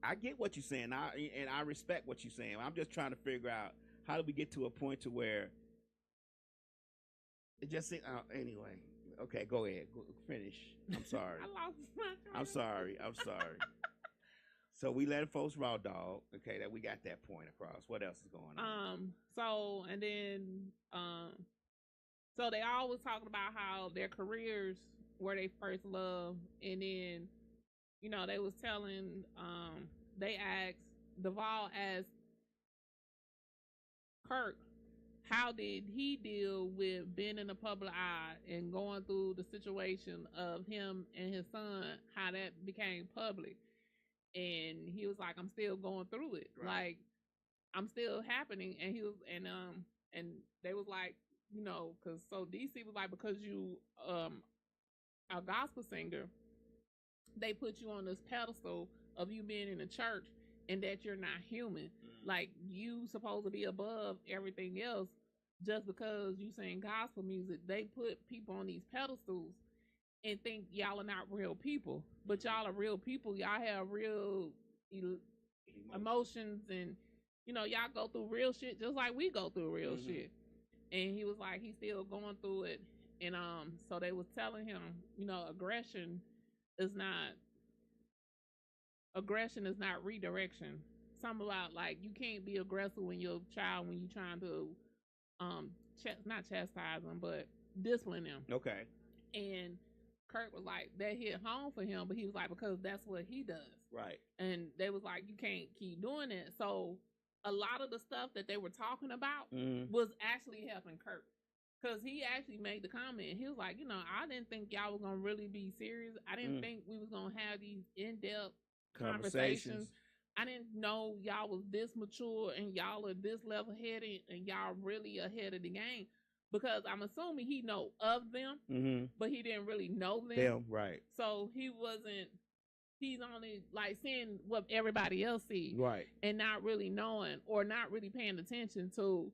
I get what you're saying, and I respect what you're saying. I'm just trying to figure out how do we get to a point to where it just anyway. Okay, go ahead, finish. I'm sorry. I lost my I'm sorry. So we let folks raw dog. Okay, that we got that point across. What else is going on? So and then so they always talking about how their careers were they first love, and then they was telling they asked Duvall asked Kirk how did he deal with being in the public eye and going through the situation of him and his son, how that became public. And he was like, I'm still going through it. Right. Like, I'm still happening. And he was, and they was like, because so DC was like, because you a gospel singer, they put you on this pedestal of you being in the church and that you're not human. Like, you supposed to be above everything else. Just because you sing gospel music, they put people on these pedestals and think y'all are not real people, but y'all are real people. Y'all have real emotions, and y'all go through real shit just like we go through real shit. And he was like, he's still going through it. And so they was telling him, aggression is not redirection. Something about, like, you can't be aggressive when you're a child, when you're trying to not chastise them, but discipline them. Okay. And Kurt was like, that hit home for him, but he was like, because that's what he does. Right. And they was like, you can't keep doing it. So a lot of the stuff that they were talking about was actually helping Kurt. Because he actually made the comment. He was like, I didn't think y'all was going to really be serious. I didn't think we was going to have these in-depth conversations. I didn't know y'all was this mature and y'all are this level-headed and y'all really ahead of the game. Because I'm assuming he know of them, but he didn't really know them. Right. So he's only like seeing what everybody else sees. Right. And not really knowing or not really paying attention to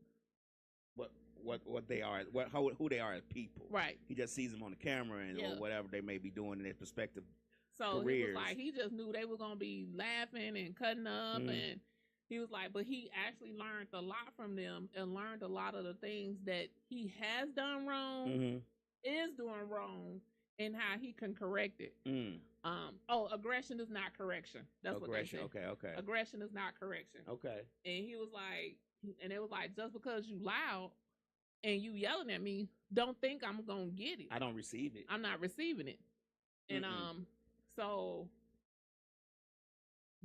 what they are, who they are as people. Right. He just sees them on the camera or whatever they may be doing in their perspective. So careers. He was like, he just knew they were gonna be laughing and cutting up, and he was like, but he actually learned a lot from them and learned a lot of the things that he has done wrong, is doing wrong, and how he can correct it. Aggression is not correction. That's aggression. What they said. Okay. Aggression is not correction. Okay. And he was like, and it was like, just because you loud and you yelling at me, don't think I'm gonna get it. I don't receive it. I'm not receiving it. And so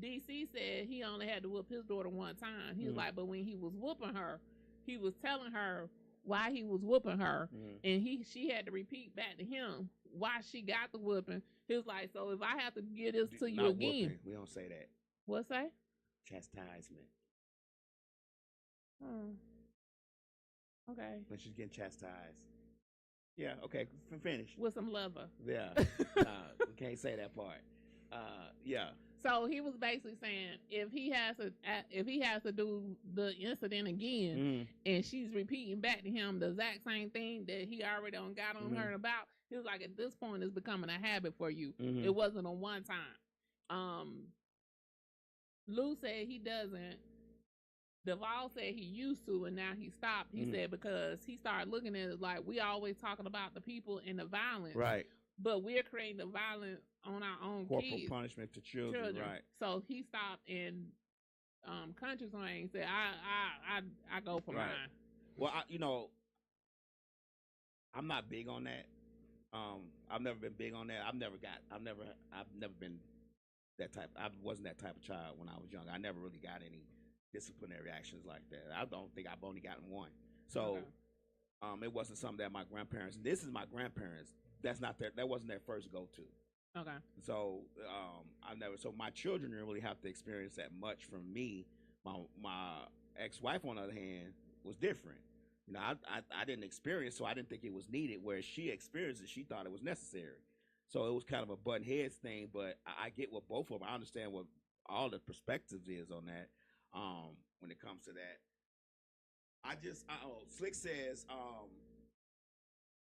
DC said he only had to whoop his daughter one time. He was like, but when he was whooping her, he was telling her why he was whooping her, and she had to repeat back to him why she got the whooping. He was like, so if I have to give this to you again, whooping. We don't say that. What's that? Chastisement. Okay. When she's getting chastised. Yeah. Okay. Finish With some lover. Yeah. We can't say that part. Yeah. So he was basically saying if he has to do the incident again, and she's repeating back to him the exact same thing that he already got on her about, he was like, at this point, it's becoming a habit for you. It wasn't a one time. Lou said he doesn't. Duvall said he used to, and now he stopped. He said because he started looking at it like we always talking about the people and the violence, right? But we're creating the violence on our own corporal kids. Punishment to children, right? So he stopped and country slang said, "I go for mine." Well, I'm not big on that. I've never been big on that. I've never been that type. I wasn't that type of child when I was young. I never really got any disciplinary actions like that. I don't think I've only gotten one. So, it wasn't something that my grandparents. This is my grandparents. That wasn't their first go-to. Okay. So, So my children didn't really have to experience that much from me. My ex-wife, on the other hand, was different. You know, I didn't experience, so I didn't think it was needed. Whereas she experienced it, she thought it was necessary. So it was kind of a butt heads thing. But I get what both of them. I understand what all the perspectives is on that. When it comes to that, Slick says,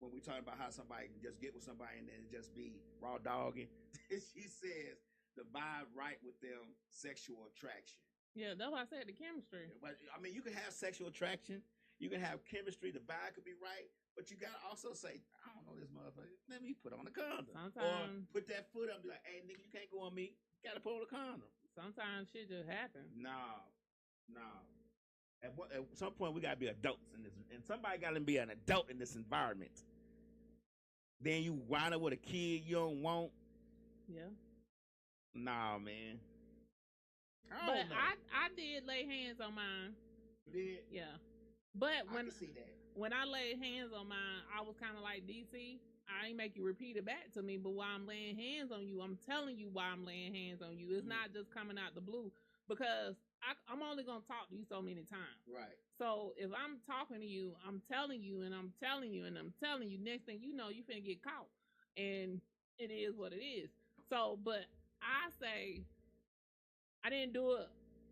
when we talking about how somebody can just get with somebody and then just be raw dogging, she says the vibe right with them, sexual attraction. Yeah, that's why I said the chemistry. But I mean, you can have sexual attraction, you can have chemistry, the vibe could be right, but you gotta also say, I don't know this motherfucker. Let me put on a condom. Sometimes, or put that foot up and be like, hey nigga, you can't go on me. You gotta put on a condom. Sometimes shit just happens. No. At some point, we gotta be adults in this, and somebody gotta be an adult in this environment. Then you wind up with a kid you don't want. Yeah. Nah, man. I did lay hands on mine. You did? Yeah. But I can see that. When I laid hands on mine, I was kind of like DC. I ain't make you repeat it back to me, but while I'm laying hands on you, I'm telling you why I'm laying hands on you. It's not just coming out the blue, because I'm only gonna talk to you so many times. Right. So if I'm talking to you, I'm telling you, and I'm telling you, and I'm telling you, next thing you know, you finna get caught, and it is what it is. So, but I say I didn't do it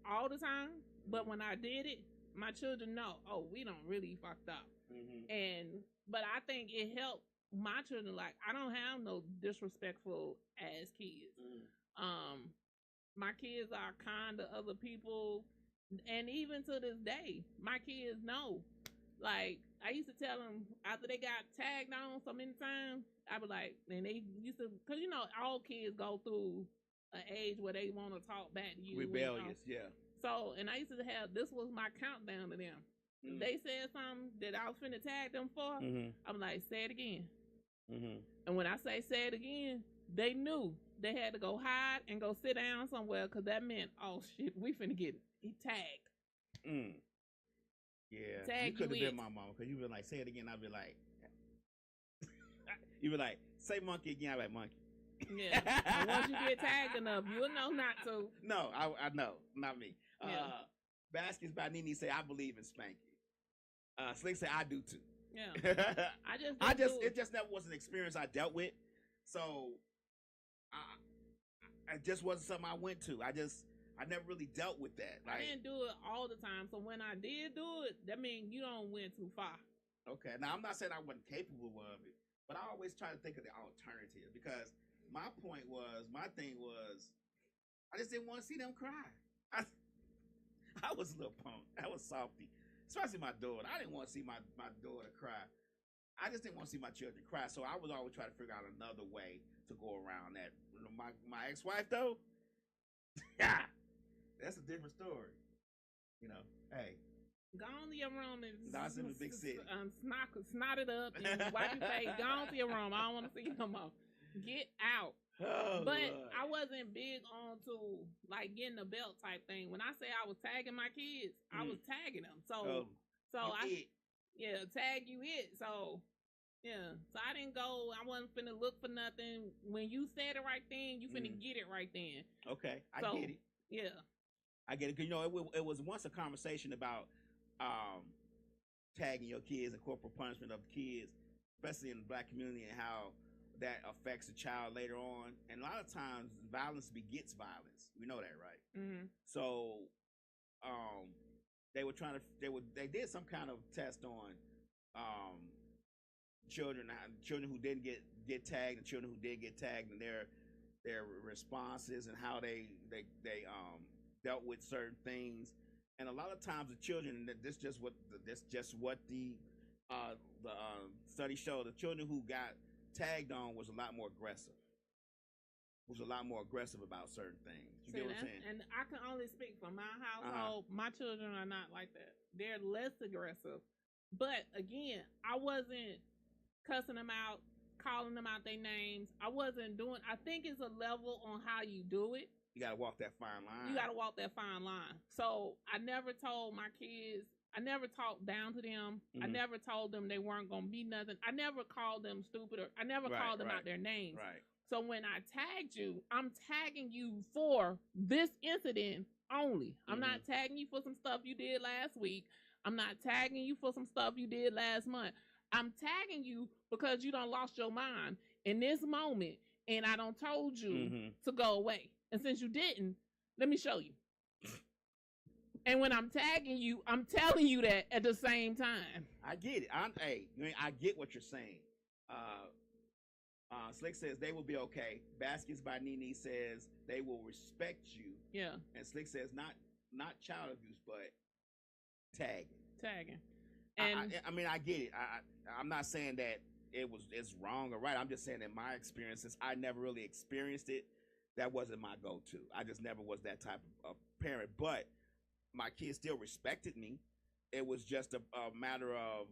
all the time, but when I did it, my children know, oh, we don't really fucked up. But I think it helped my children. Like, I don't have no disrespectful ass kids. My kids are kind to other people, and even to this day, my kids know. Like, I used to tell them after they got tagged on so many times, I was like, and they used to, because you know, all kids go through an age where they want to talk back to you. Rebellious, yeah. So, and I used to have, this was my countdown to them. If they said something that I was finna tag them for, I'm like, say it again. And when I say it again, they knew they had to go hide and go sit down somewhere, because that meant, oh shit, we finna get it. He tagged. Yeah. Tag you could have you been my mom, because you been like, say it again. I'd be like, you be like, say monkey again. I'd be like, monkey. Yeah. And once you get tagged enough, you'll know not to. No, I know. Not me. Baskets by Nene say, I believe in spanking. Slick say, I do too. Yeah. It just never was an experience I dealt with. So, it just wasn't something I went to. I never really dealt with that. Like, I didn't do it all the time. So when I did do it, that means you don't went too far. Okay. Now, I'm not saying I wasn't capable of it, but I always try to think of the alternative, because my thing was, I just didn't want to see them cry. I was a little punk. I was softy. Especially my daughter. I didn't want to see my daughter cry. I just didn't want to see my children cry. So I was always trying to figure out another way to go around that. My ex-wife, though, that's a different story. You know, hey. Go on to your room and That's in the big city. Snot it up and wipe your face. Go on to your room. I don't want to see you no more. Get out. Oh, but Lord. I wasn't big on to like getting a belt type thing. When I say I was tagging my kids, I was tagging them. So tag you it. So I didn't go. I wasn't finna look for nothing. When you said the right thing, you finna get it right then. Okay, I get it. Yeah, I get it. 'Cause, you know, it was once a conversation about tagging your kids and corporal punishment of kids, especially in the black community, and how that affects a child later on. And a lot of times violence begets violence. We know that, right? So they did some kind of test on children who didn't get tagged and children who did get tagged, and their responses and how they dealt with certain things. And a lot of times the children, this just what the study showed, the children who got tagged on was a lot more aggressive. About certain things. You get what I'm saying? And I can only speak for my household. My children are not like that. They're less aggressive. But again, I wasn't cussing them out, calling them out their names. I think it's a level on how you do it. You gotta walk that fine line. So I never told my kids, I never talked down to them. I never told them they weren't gonna be nothing. I never called them stupid, or I never called them out their names. Right. So when I tagged you, I'm tagging you for this incident only. I'm not tagging you for some stuff you did last week. I'm not tagging you for some stuff you did last month. I'm tagging you because you done lost your mind in this moment, and I done told you to go away. And since you didn't, let me show you. And when I'm tagging you, I'm telling you that at the same time. I get it. I get what you're saying. Slick says they will be okay. Baskets by Nene says they will respect you. Yeah. And Slick says not child abuse, but tagging. And I mean, I get it. I'm not saying that it's wrong or right. I'm just saying that my experiences, I never really experienced it. That wasn't my go-to. I just never was that type of parent. But my kids still respected me. It was just a matter of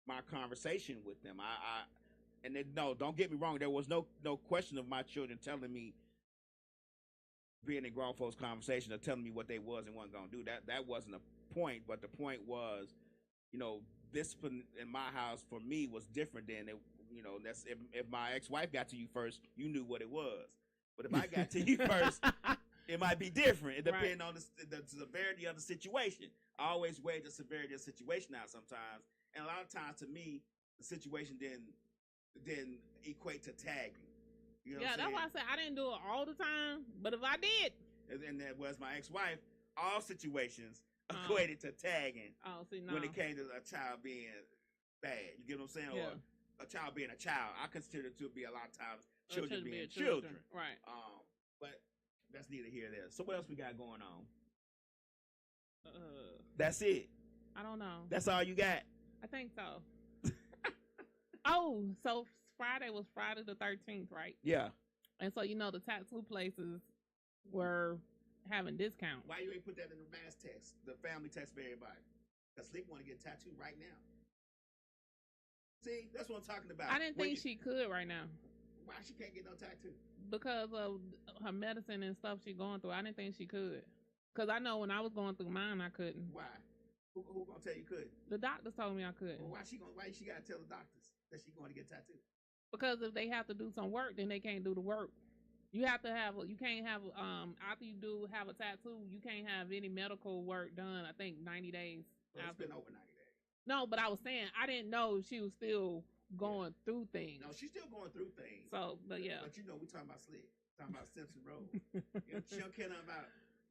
my conversation with them. No, don't get me wrong. There was no question of my children telling me, being in grown folks' conversation or telling me what they was and wasn't gonna do. That wasn't a point. But the point was, discipline in my house for me was different than it. That's if my ex-wife got to you first, you knew what it was. But if I got to you first, it might be different. It depends on the severity of the situation. I always weigh the severity of the situation out sometimes, and a lot of times to me, the situation didn't equate to tagging. That's why I said I didn't do it all the time, but if I did, and that was my ex-wife, all situations equated to tagging. When it came to a child being bad, you get what I'm saying, or a child being a child, I consider it to be a lot of times children being children. Right. But that's neither here nor there. So what else we got going on? That's it. I don't know. That's all you got? I think so. Oh, so Friday was Friday the 13th, right? Yeah. And so the tattoo places were having discounts. Why you ain't put that in the mass text, the family text for everybody? Because Slick want to get a tattoo right now. See, that's what I'm talking about. I didn't think she could right now. Why she can't get no tattoo? Because of her medicine and stuff she's going through. I didn't think she could. Because I know when I was going through mine, I couldn't. Why? Who gonna tell you could? The doctors told me I couldn't. Well, why she gotta tell the doctors that she going to get a tattoo? Because if they have to do some work, then they can't do the work. You can't have after you have a tattoo, you can't have any medical work done. I think 90 days. Well, it's been over 90 days. No, but I was saying I didn't know she was still going through things. No, she's still going through things. So, but yeah. But we talking about Slick, talking about Simpson Road. She don't care nothing about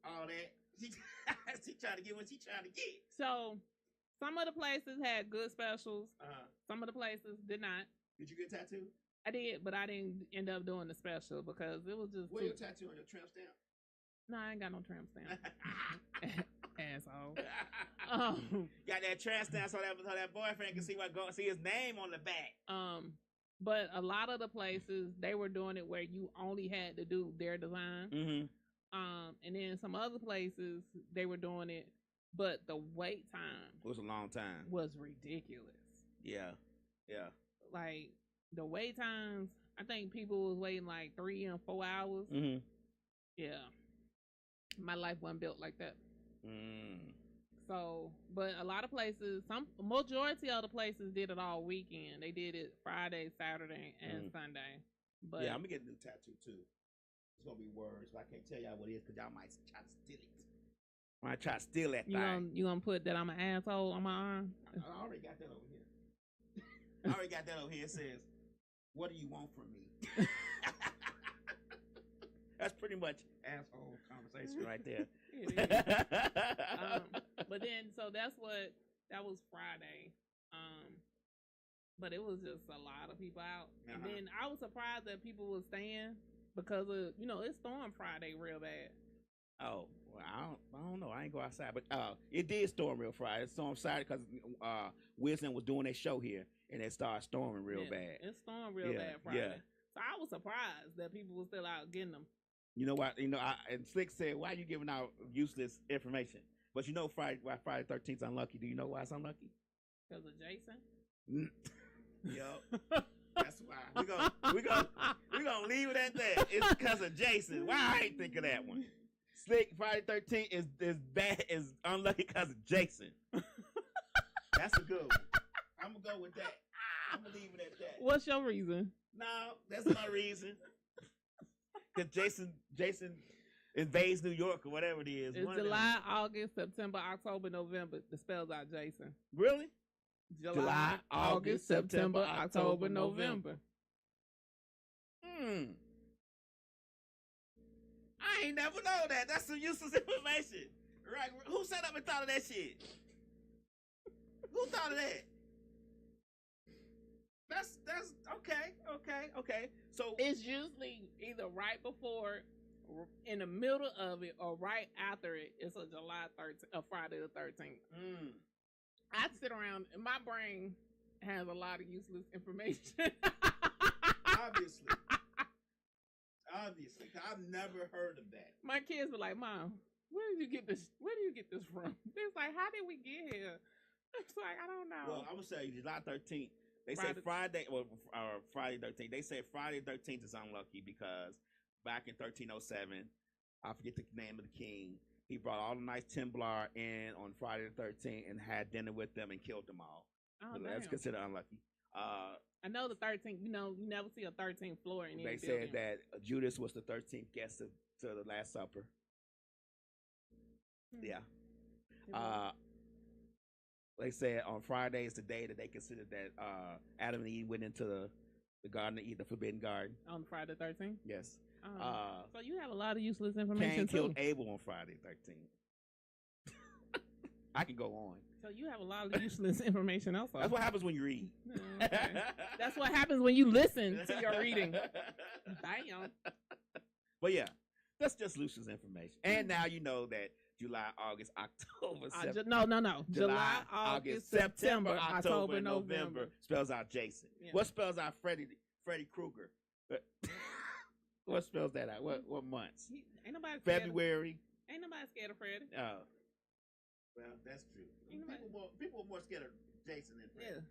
all that. She trying to get what she trying to get. So, some of the places had good specials. Some of the places did not. Did you get a tattoo? I did, but I didn't end up doing the special because it was just. Where's your tattoo on your tramp stamp? No, I ain't got no tramp stamp. Asshole. Got that tramp stamp so that boyfriend can see his name on the back. But a lot of the places they were doing it where you only had to do their design. Mm-hmm. And then some other places they were doing it, but the wait time was a long time. Was ridiculous. Yeah. Like the wait times, I think people was waiting like 3 and 4 hours. Mm-hmm. Yeah. My life wasn't built like that. So, but a lot of places, majority of the places did it all weekend. They did it Friday, Saturday, and Sunday. But yeah, I'm gonna get a new tattoo too. It's gonna be words, but I can't tell y'all what it is because y'all might try to steal it. I might try to steal that thing. You gonna put that I'm an asshole on my arm? I already got that over here. It says, "What do you want from me?" That's pretty much asshole conversation right there. It is. But then, so that was Friday. But it was just a lot of people out. And then I was surprised that people were staying because of, it stormed Friday real bad. Oh, well, I don't know. I ain't go outside, but it did storm real Friday. It stormed Saturday because Wisdom was doing their show here, and it started storming real bad. It stormed real bad Friday. Yeah. So I was surprised that people were still out getting them. You know what? And Slick said, "Why are you giving out useless information?" But Friday 13th is unlucky. Do you know why it's unlucky? Because of Jason. Yo, that's why we gonna leave it at that. It's because of Jason. Why I ain't think of that one? Slick Friday 13th is unlucky because of Jason. That's a good one. I'm gonna go with that. I'm gonna leave it at that. What's your reason? No, that's my reason. Because Jason invades New York or whatever it is. It's July, August, September, October, November. The spells out Jason. Really? July, August, September, October, November. I ain't never know that. That's some useless information. Right? Who sat up and thought of that shit? Who thought of that? That's okay. So it's usually either right before, in the middle of it, or right after it. It's a July 13th, a Friday the 13th. I sit around, and my brain has a lot of useless information. Obviously, I've never heard of that. My kids were like, "Mom, where did you get this? Where do you get this from?" It's like, "How did we get here?" It's like, I don't know. Well, I'm gonna say July 13th. They say Friday, Friday 13th. They say Friday 13th is unlucky because back in 1307, I forget the name of the king. He brought all the Knights Templar in on Friday the 13th and had dinner with them and killed them all. Oh, that's considered unlucky. I know the 13th. You never see a 13th floor in any building. They said that Judas was the 13th guest to the Last Supper. Yeah. They said on Friday is the day that they considered that Adam and Eve went into the Garden of Eden, the Forbidden Garden. On Friday the 13th? Yes. So you have a lot of useless information. Cain killed Abel on Friday the 13th. I can go on. So you have a lot of useless information also. That's what happens when you read. Okay. That's what happens when you listen to your reading. Damn. But yeah, that's just useless information. And now you know that July, August, October, September. No. July, August, September, October, November. Spells out Jason. Yeah. What spells out Freddy Krueger? What spells that out? What months? Ain't nobody February. Ain't nobody scared of Freddy. Oh. Well, that's true. People are more scared of Jason than Freddy. Yeah.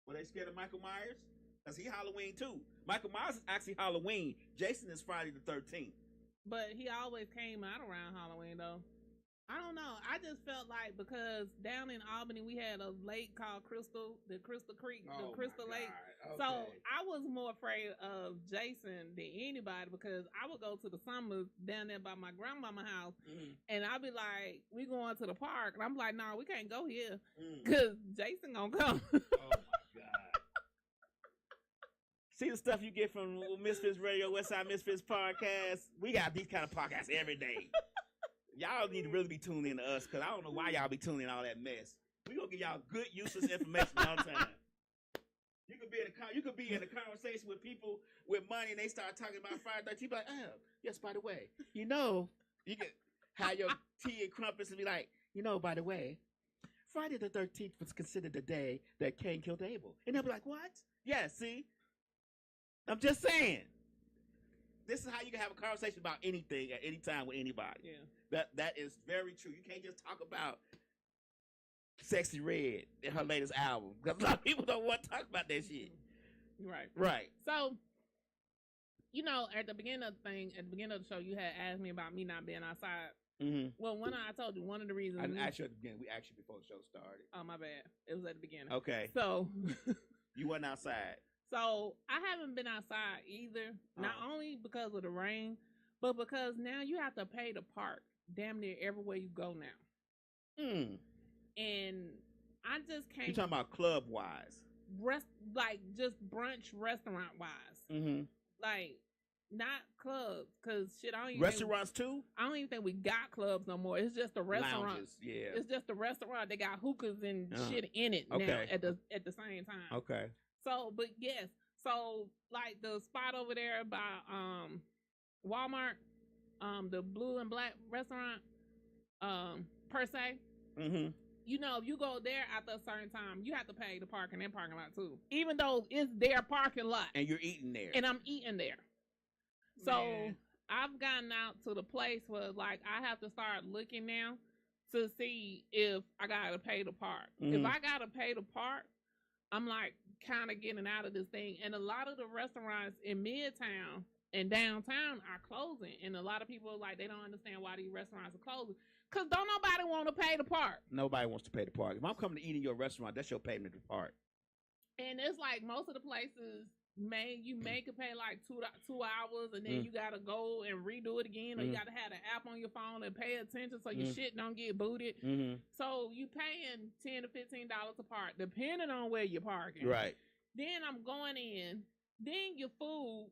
Were they scared of Michael Myers? Because he Halloween too. Michael Myers is actually Halloween. Jason is Friday the 13th. But he always came out around Halloween though. I don't know. I just felt like because down in Albany we had a lake called the Crystal Creek, the Crystal Lake. Okay. So I was more afraid of Jason than anybody because I would go to the summers down there by my grandmama's house, and I'd be like, "We going to the park," and I'm like, "No, we can't go here because Jason gonna come." Oh my God! See the stuff you get from MisFits Radio, WestSide MisFits podcast. We got these kind of podcasts every day. Y'all need to really be tuning in to us because I don't know why y'all be tuning in all that mess. We gonna give y'all good, useless information all the time. You could be in a conversation with people with money and they start talking about Friday 13th. You be like, oh, yes, by the way, you can have your tea and crumpets and be like, by the way, Friday the 13th was considered the day that Cain killed Abel. And they'll be like, what? Yeah, see? I'm just saying. This is how you can have a conversation about anything at any time with anybody. Yeah. That is very true. You can't just talk about Sexy Red in her latest album because a lot of people don't want to talk about that shit. Right. So, at the beginning of the show, you had asked me about me not being outside. Mm-hmm. Well, I told you one of the reasons. I didn't ask you at the beginning. We asked you before the show started. Oh, my bad. It was at the beginning. Okay. So you wasn't outside. So I haven't been outside either, not only because of the rain, but because now you have to pay to park damn near everywhere you go now. And I just can't. You talking about club wise? Just brunch restaurant wise. Like not clubs, cause shit. I don't even restaurants too. I don't even think we got clubs no more. It's just a restaurant. Lounges, yeah. It's just a restaurant. They got hookahs and shit in it now at the same time. Okay. So, but yes, so like the spot over there by Walmart, the blue and black restaurant, per se. If you go there after a certain time, you have to pay to park in their parking lot too, even though it's their parking lot. And you're eating there. And I'm eating there. So I've gotten out to the place where like I have to start looking now to see if I gotta pay to park. If I gotta pay to park, I'm like kind of getting out of this thing. And a lot of the restaurants in Midtown and downtown are closing. And a lot of people like they don't understand why these restaurants are closing. Because don't nobody want to pay to park. Nobody wants to pay to park. If I'm coming to eat in your restaurant, that's your payment to park. And it's like most of the places you could pay like 2 hours, and then you gotta go and redo it again, or you gotta have the app on your phone and pay attention so your shit don't get booted. So you paying $10 to $15 a park, depending on where you're parking. Right. Then I'm going in. Then your food,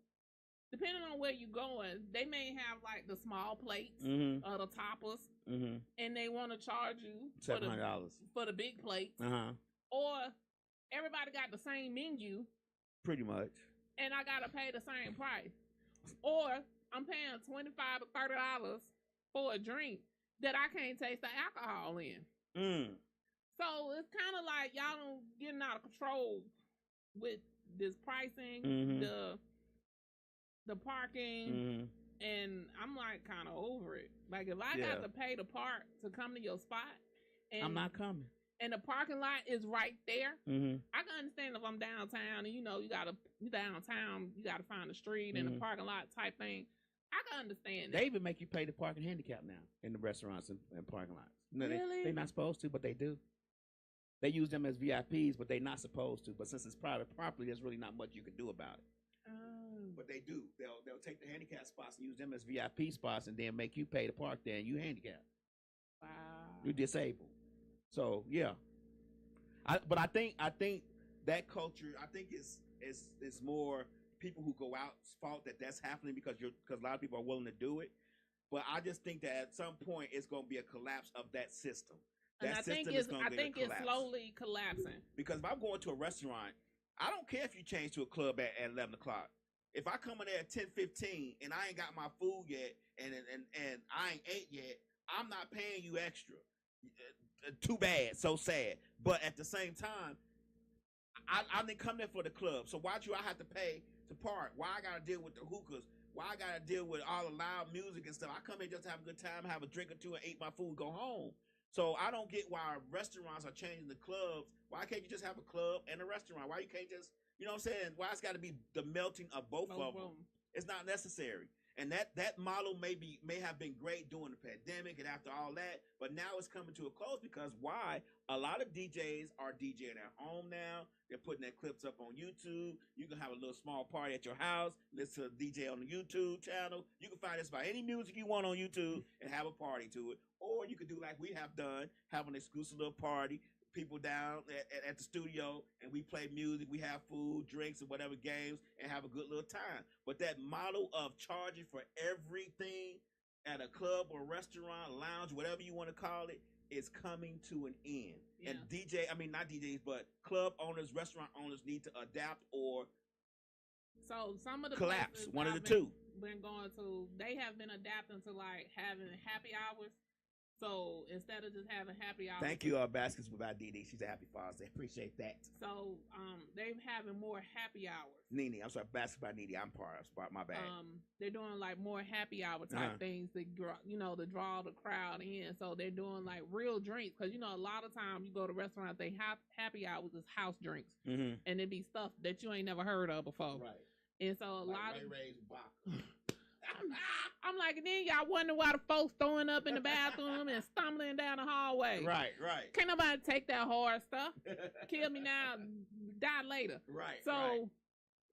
depending on where you're going, they may have like the small plates or the toppers, and they want to charge you $700 for the big plates. Or everybody got the same menu. Pretty much. And I gotta pay the same price. Or I'm paying $25 or $30 for a drink that I can't taste the alcohol in. So it's kind of like y'all getting out of control with this pricing, the parking, and I'm like kind of over it. Like if I got to pay the park to come to your spot, and I'm not coming. And the parking lot is right there. I can understand if I'm downtown and you downtown, you gotta find the street and the parking lot type thing. I can understand that. They even make you pay the parking handicap now in the restaurants and parking lots. No, really? They're not supposed to, but they do. They use them as VIPs, but they're not supposed to. But since it's private property, there's really not much you can do about it. But they do. They'll take the handicap spots and use them as VIP spots, and then make you pay to park there, and you handicap. Wow. You're disabled. So yeah, but I think that culture, I think is more people who go out's fault that's happening because a lot of people are willing to do it. But I just think that at some point it's going to be a collapse of that system. And I think it's slowly collapsing. Because if I'm going to a restaurant, I don't care if you change to a club at 11 o'clock. If I come in there at 10:15 and I ain't got my food yet and I ain't ate yet, I'm not paying you extra. Too bad, so sad. But at the same time, I didn't come there for the club. So why do I have to pay to park? Why I gotta deal with the hookahs? Why I gotta deal with all the loud music and stuff? I come here just to have a good time, have a drink or two, and eat my food, go home. So I don't get why restaurants are changing the clubs. Why can't you just have a club and a restaurant? Why you can't just, you know what I'm saying? Why it's got to be the melting of both of them? It's not necessary. And that model may have been great during the pandemic and after all that, but now it's coming to a close because why? A lot of DJs are DJing at home now. They're putting their clips up on YouTube. You can have a little small party at your house, listen to a DJ on the YouTube channel. You can find just about any music you want on YouTube and have a party to it. Or you could do like we have done, have an exclusive little party. People down at the studio and we play music, we have food, drinks, and whatever games, and have a good little time. But that model of charging for everything at a club or restaurant, lounge, whatever you want to call it, is coming to an end. Yeah. And not DJs, but club owners, restaurant owners need to adapt or some of the collapse. One of the two. Been going to, they have been adapting to like having happy hours. So instead of just having happy hours. Thank you, Baskets with DD. She's a happy father. I appreciate that. So they're having more happy hours. Nene, I'm sorry, Baskets by Nene. I'm my bad. They're doing like more happy hour type things to to draw the crowd in. So they're doing like real drinks because a lot of times you go to restaurants, they have happy hours is house drinks, and it be stuff that you ain't never heard of before. Right. And so a lot of. I'm like, and then y'all wonder why the folks throwing up in the bathroom and stumbling down the hallway. Right. Can't nobody take that hard stuff. Kill me now, die later. Right. So,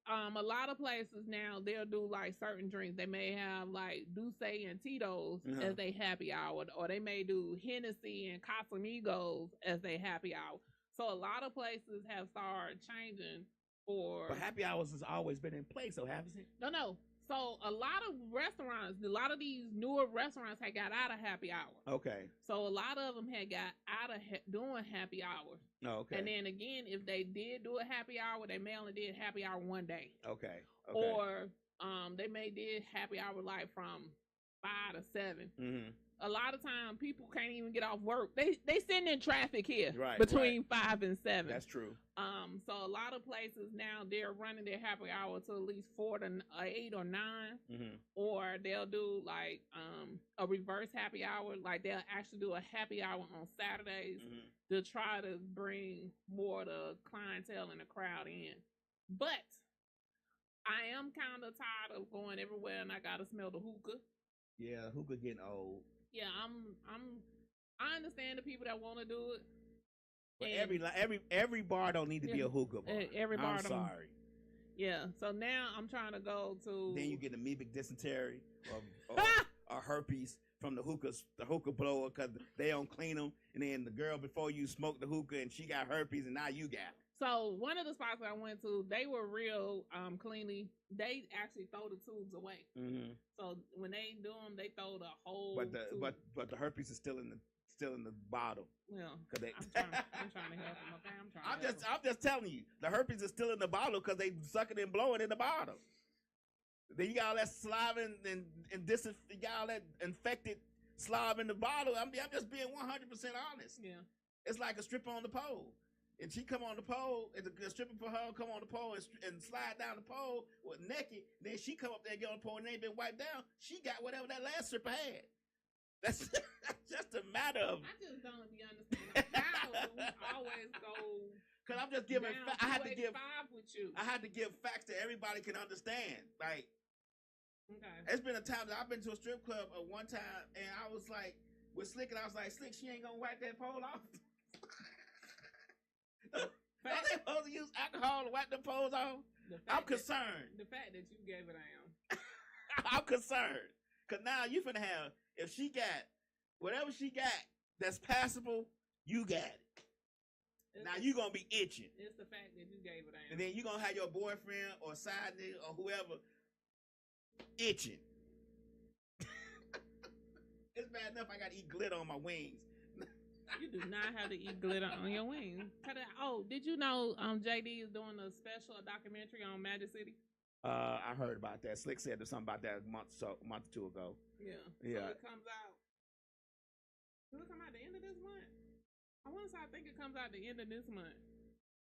a lot of places now they'll do like certain drinks. They may have like Douce and Tito's as they happy hour, or they may do Hennessy and Casamigos as they happy hour. So a lot of places have started changing for. But happy hours has always been in place, so hasn't it? No. So a lot of restaurants, a lot of these newer restaurants had got out of happy hour. Okay. So a lot of them had got out of doing happy hours. Oh, okay. And then again, if they did do a happy hour, they may only did happy hour one day. Okay. Or they may did happy hour like from 5 to 7. Mm-hmm. A lot of time people can't even get off work. They sitting in traffic here between 5 and 7. That's true. So a lot of places now they're running their happy hour to at least 4 to 8 or 9, or they'll do like a reverse happy hour. Like they'll actually do a happy hour on Saturdays to try to bring more of the clientele and the crowd in. But I am kind of tired of going everywhere and I gotta smell the hookah. Yeah, hookah getting old. Yeah, I understand the people that want to do it. But every bar don't need to be a hookah bar. Every bar I'm sorry. Yeah. So now I'm trying to go to. Then you get amoebic dysentery or herpes from the hookah blower because they don't clean them. And then the girl before you smoked the hookah and she got herpes and now you got it. So one of the spots I went to, they were real cleanly. They actually throw the tubes away. Mm-hmm. So when they do them, they throw the whole. But the herpes is still in the bottle. Well, They, I'm trying to help them. Okay, I'm just telling you, the herpes is still in the bottle because they suck it and blow it in the bottle. Then you got all that saliva and you got all that infected saliva in the bottle. I'm just being 100% honest. Yeah. It's like a stripper on the pole. And she come on the pole, and the stripper for her come on the pole and slide down the pole with naked. Then she come up there and get on the pole and they ain't been wiped down. She got whatever that last stripper had. That's just a matter of. I just don't be understanding how we always go. Cause I'm just giving. I had to give five with you. I had to give facts that everybody can understand. Like, okay, it's been a time that I've been to a strip club at one time, and I was like, with Slick, and I was like, Slick, she ain't gonna wipe that pole off. Are they supposed to use alcohol to wipe the poles off? I'm concerned. The fact that you gave it down. I'm concerned. Because now you finna have, if she got whatever she got that's passable, you got it. Now you going to be itching. It's the fact that you gave it down. And then you going to have your boyfriend or side nigga or whoever itching. It's bad enough I got to eat glitter on my wings. You do not have to eat glitter on your wings. Oh, did you know JD is doing a special documentary on Magic City? I heard about that. Slick said there's something about that a month or two ago. Yeah. Yeah. So it comes out. Does it come out the end of this month? I think it comes out the end of this month.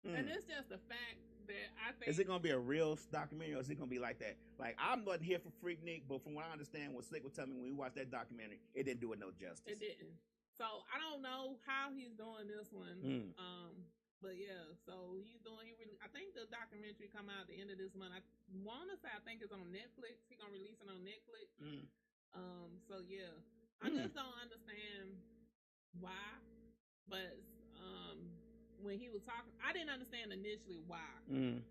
And it's just the fact that I think. Is it going to be a real documentary or is it going to be like that? Like, I'm not here for Freak Nick, but from what I understand, what Slick was telling me when we watched that documentary, it didn't do it no justice. It didn't. So I don't know how he's doing this one. But yeah, so I think the documentary come out at the end of this month. I want to say I think it's on Netflix. He's gonna release it on Netflix. So yeah, I just don't understand why. But when he was talking, I didn't understand initially why.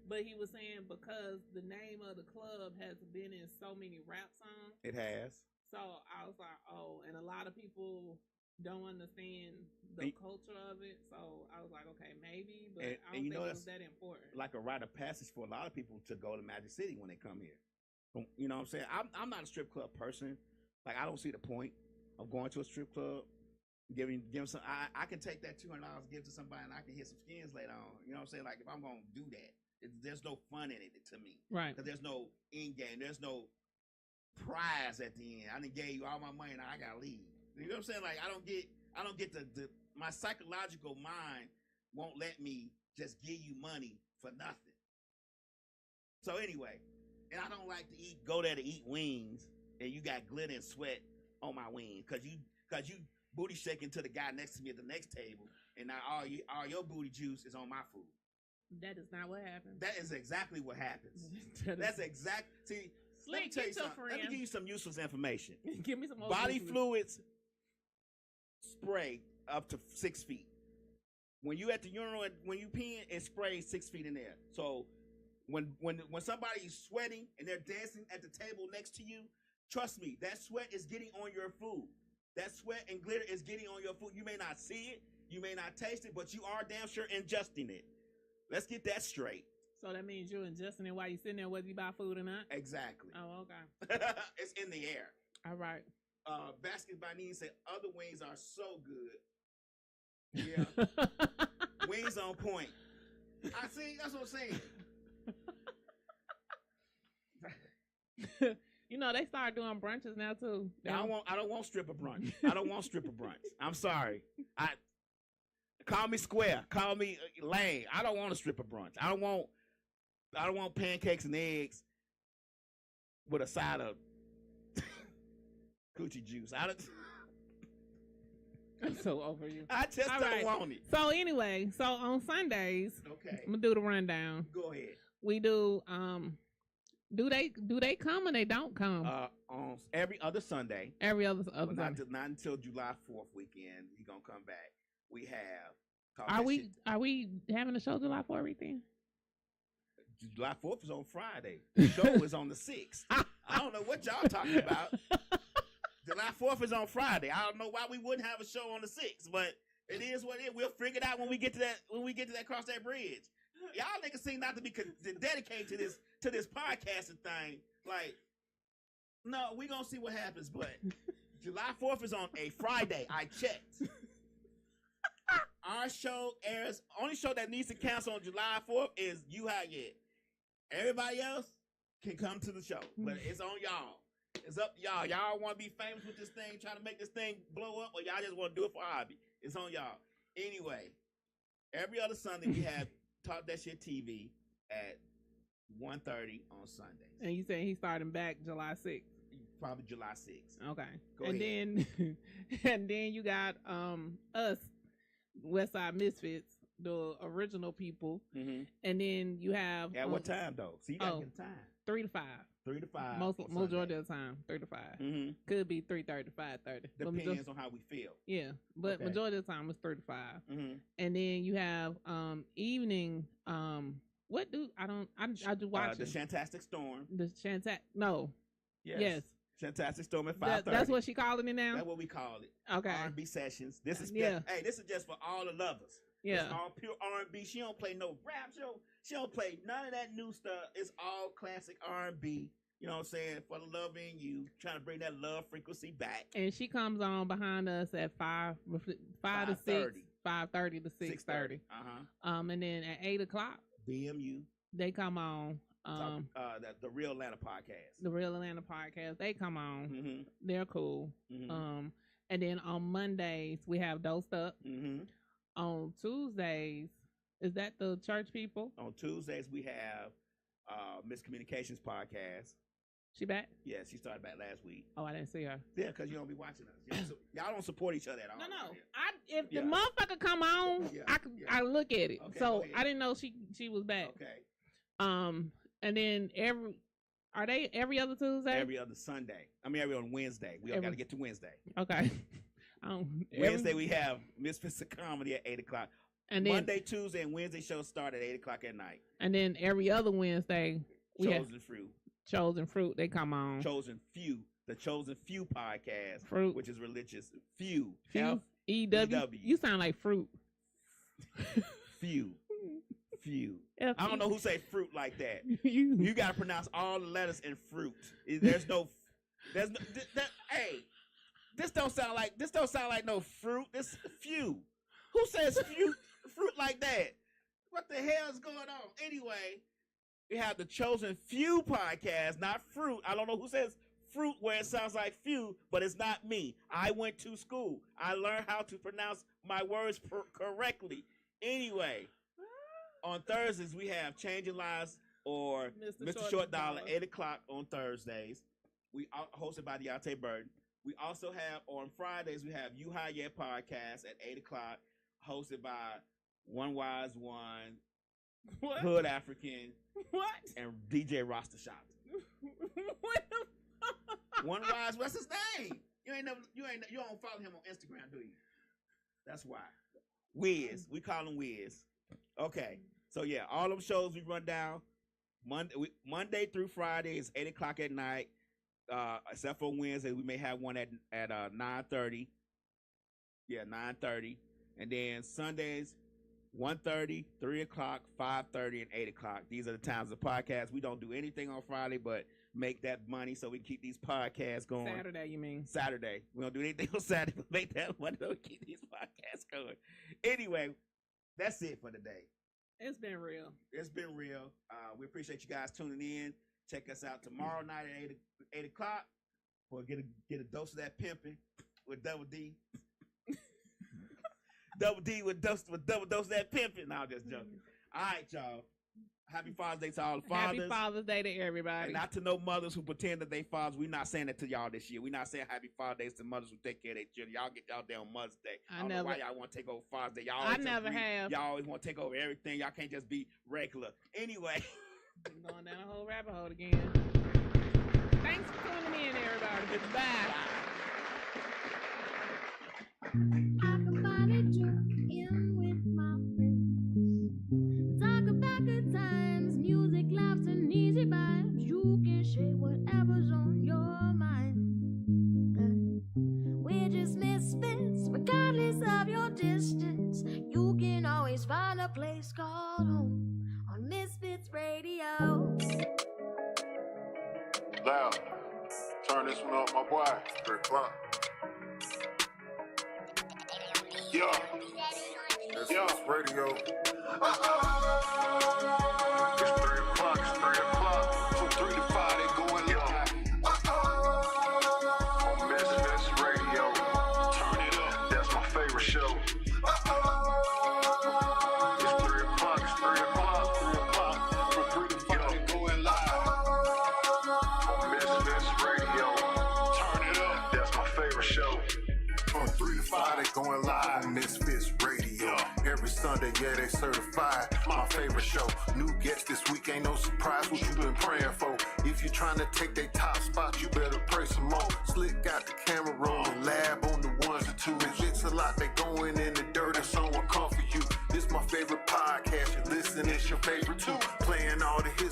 But he was saying because the name of the club has been in so many rap songs. It has. So I was like, oh, and a lot of people don't understand the culture of it, so I was like, okay, maybe, but I don't think it was that important. Like a rite of passage for a lot of people to go to Magic City when they come here. You know what I'm saying? I'm not a strip club person. Like, I don't see the point of going to a strip club, giving some. I can take that $200, give to somebody, and I can hit some skins later on. You know what I'm saying? Like, if I'm gonna do that, there's no fun in it to me, right? Because there's no end game. There's no prize at the end. I done gave you all my money, now I gotta leave. You know what I'm saying? Like, I don't get my psychological mind won't let me just give you money for nothing. So anyway, and I don't like to go there to eat wings and you got glitter and sweat on my wings because you booty shaking to the guy next to me at the next table, and now all your booty juice is on my food. That is not what happens. That is exactly what happens. See. Slick, let me give you some useless information. Give me some more body fluids spray up to 6 feet. When you at the urinal, when you peeing, it sprays 6 feet in there. So when somebody's sweating and they're dancing at the table next to you, trust me, that sweat is getting on your food. That sweat and glitter is getting on your food. You may not see it, you may not taste it, but you are damn sure ingesting it. Let's get that straight. So that means you're ingesting it while you're sitting there, whether you buy food or not? Exactly. Oh, okay. It's in the air. All right. Basket by Nene said, other wings are so good. Yeah. Wings on point. I see, that's what I'm saying. You know, they start doing brunches now too. I don't want stripper brunch. I don't want stripper brunch. I'm sorry. Call me square. Call me lame. I don't want a stripper brunch. I don't want pancakes and eggs with a side of coochie juice. I'm so over you. I just don't want it. So anyway, on Sundays, okay, I'm gonna do the rundown. Go ahead. We do. Do they come or they don't come? On every other Sunday. Every other Sunday. Not until July 4th weekend. He gonna come back. We have. Are we having a show July 4th weekend? July 4th is on Friday. The show is on the 6th. I don't know what y'all talking about. July 4th is on Friday. I don't know why we wouldn't have a show on the 6th, but it is what it is. We'll figure it out when we get to that. When we get to that, cross that bridge. Y'all niggas seem not to be dedicated to this podcasting thing. Like, no, we gonna see what happens. But July 4th is on a Friday. I checked. Our show airs. Only show that needs to cancel on July 4th is You Hot Yet. Everybody else can come to the show, but it's on y'all. It's up to y'all. Y'all want to be famous with this thing, trying to make this thing blow up, or y'all just want to do it for a hobby? It's on y'all. Anyway, every other Sunday we have Talk That Shit TV at 1:30 on Sundays. And you saying he's starting back July 6th? Probably July 6th. Okay. Go and ahead. then you got us, WestSide MisFits, the original people, and then you have at what time though? So you gotta get the time. 3 to 5. 3 to 5. Majority of the time, 3 to 5. Could be 3:30 to 5:30. Depends on how we feel. Yeah, but majority of the time it's 3 to 5. And then you have evening. What do I do watch the Shantastic Storm. The no. Yes. Shantastic Storm at 5:30. That's what she calling it now. That's what we call it. Okay. R&B sessions. This is this is just for all the lovers. Yeah. It's all pure R&B. She don't play no rap. She don't play none of that new stuff. It's all classic R&B. You know what I'm saying? For the love in you, trying to bring that love frequency back. And she comes on behind us at 5 to 6, 5:30 to 6:30. And then at 8 o'clock, BMU. They come on. The Real Atlanta Podcast. The Real Atlanta Podcast. They come on. They're cool. And then on Mondays we have Dosed Up. On Tuesdays, is that the church people? On Tuesdays we have Miscommunications Podcast. She back? Yeah, she started back last week. Oh, I didn't see her. Yeah, because you don't be watching us. Y'all don't support each other at all. No. If the motherfucker come on, I look at it. Okay, so I didn't know she was back. Okay. And then are they every other Tuesday? Every other Sunday. I mean every other Wednesday. We got to get to Wednesday. Okay. Wednesday we have Misfits of Comedy at 8 o'clock. And then Monday, Tuesday, and Wednesday shows start at 8 o'clock at night. And then every other Wednesday we have Chosen Fruit. They come on. Chosen Few. The Chosen Few podcast. Fruit. Which is religious. Few. F-E-W. You sound like fruit. Few. F-E- I don't know who say fruit like that. You got to pronounce all the letters in fruit. There's no hey, this don't sound like no fruit. This few. Who says fruit like that? What the hell is going on? Anyway, we have the Chosen Few podcast, not fruit. I don't know who says fruit where it sounds like few, but it's not me. I went to school. I learned how to pronounce my words correctly. Anyway, on Thursdays we have Changing Lives or Mr. Short Dollar, 8 o'clock on Thursdays. We are hosted by Deontay Burton. We also have on Fridays we have You High Yet podcast at 8 o'clock, hosted by One Wise One, Hood African, and DJ Rasta Shop. What the fuck? One Wise, what's his name? You don't follow him on Instagram, do you? That's why. Wiz, we call him Wiz. Okay, so yeah, all them shows we run down Monday through Friday is 8 o'clock at night. Except for Wednesday, we may have one at 9:30. Yeah, 9:30, and then Sundays 1:30, 3 o'clock, 5:30, and 8 o'clock. These are the times of podcasts. We don't do anything on Friday, but make that money so we keep these podcasts going. Saturday, you mean? Saturday. We don't do anything on Saturday, but make that money so we keep these podcasts going. Anyway, that's it for today. It's been real. It's been real. We appreciate you guys tuning in. Check us out tomorrow night at 8 o'clock. We'll get a dose of that pimping with Double D. Double D with double dose of that pimping. No, I'm just joking. All right, y'all. Happy Father's Day to all the fathers. Happy Father's Day to everybody. And not to no mothers who pretend that they fathers. We're not saying that to y'all this year. We're not saying Happy Father's Day to mothers who take care of their children. Y'all get y'all day on Mother's Day. I don't know why y'all want to take over Father's Day. I never have. Y'all always want to take over everything. Y'all can't just be regular. Anyway. Going down a whole rabbit hole again. Thanks for tuning in, everybody. Goodbye. I combined you in with my friends. Talk about good times, music this one up, my boy. 3 o'clock. Yeah. That's radio. It's 3 o'clock, it's 3 o'clock. From 3 to 5, they going live. On MisFits Radio. Turn it up, that's my favorite show. It's 3 o'clock, it's 3 o'clock, 3 o'clock. From 3 to 5, they going live. On MisFits Radio. Turn it up, that's my favorite show. From 3 to 5, they going live. MisFits Radio. Every Sunday, yeah, they certified. My favorite show. New guests this week, ain't no surprise what you been praying for. If you trying to take their top spot, you better pray some more. Slick got the camera rolling, lab on the ones and twos. It's a lot, they going in the dirt and someone come for you. This my favorite podcast, you listen, it's your favorite too. Playing all the hits.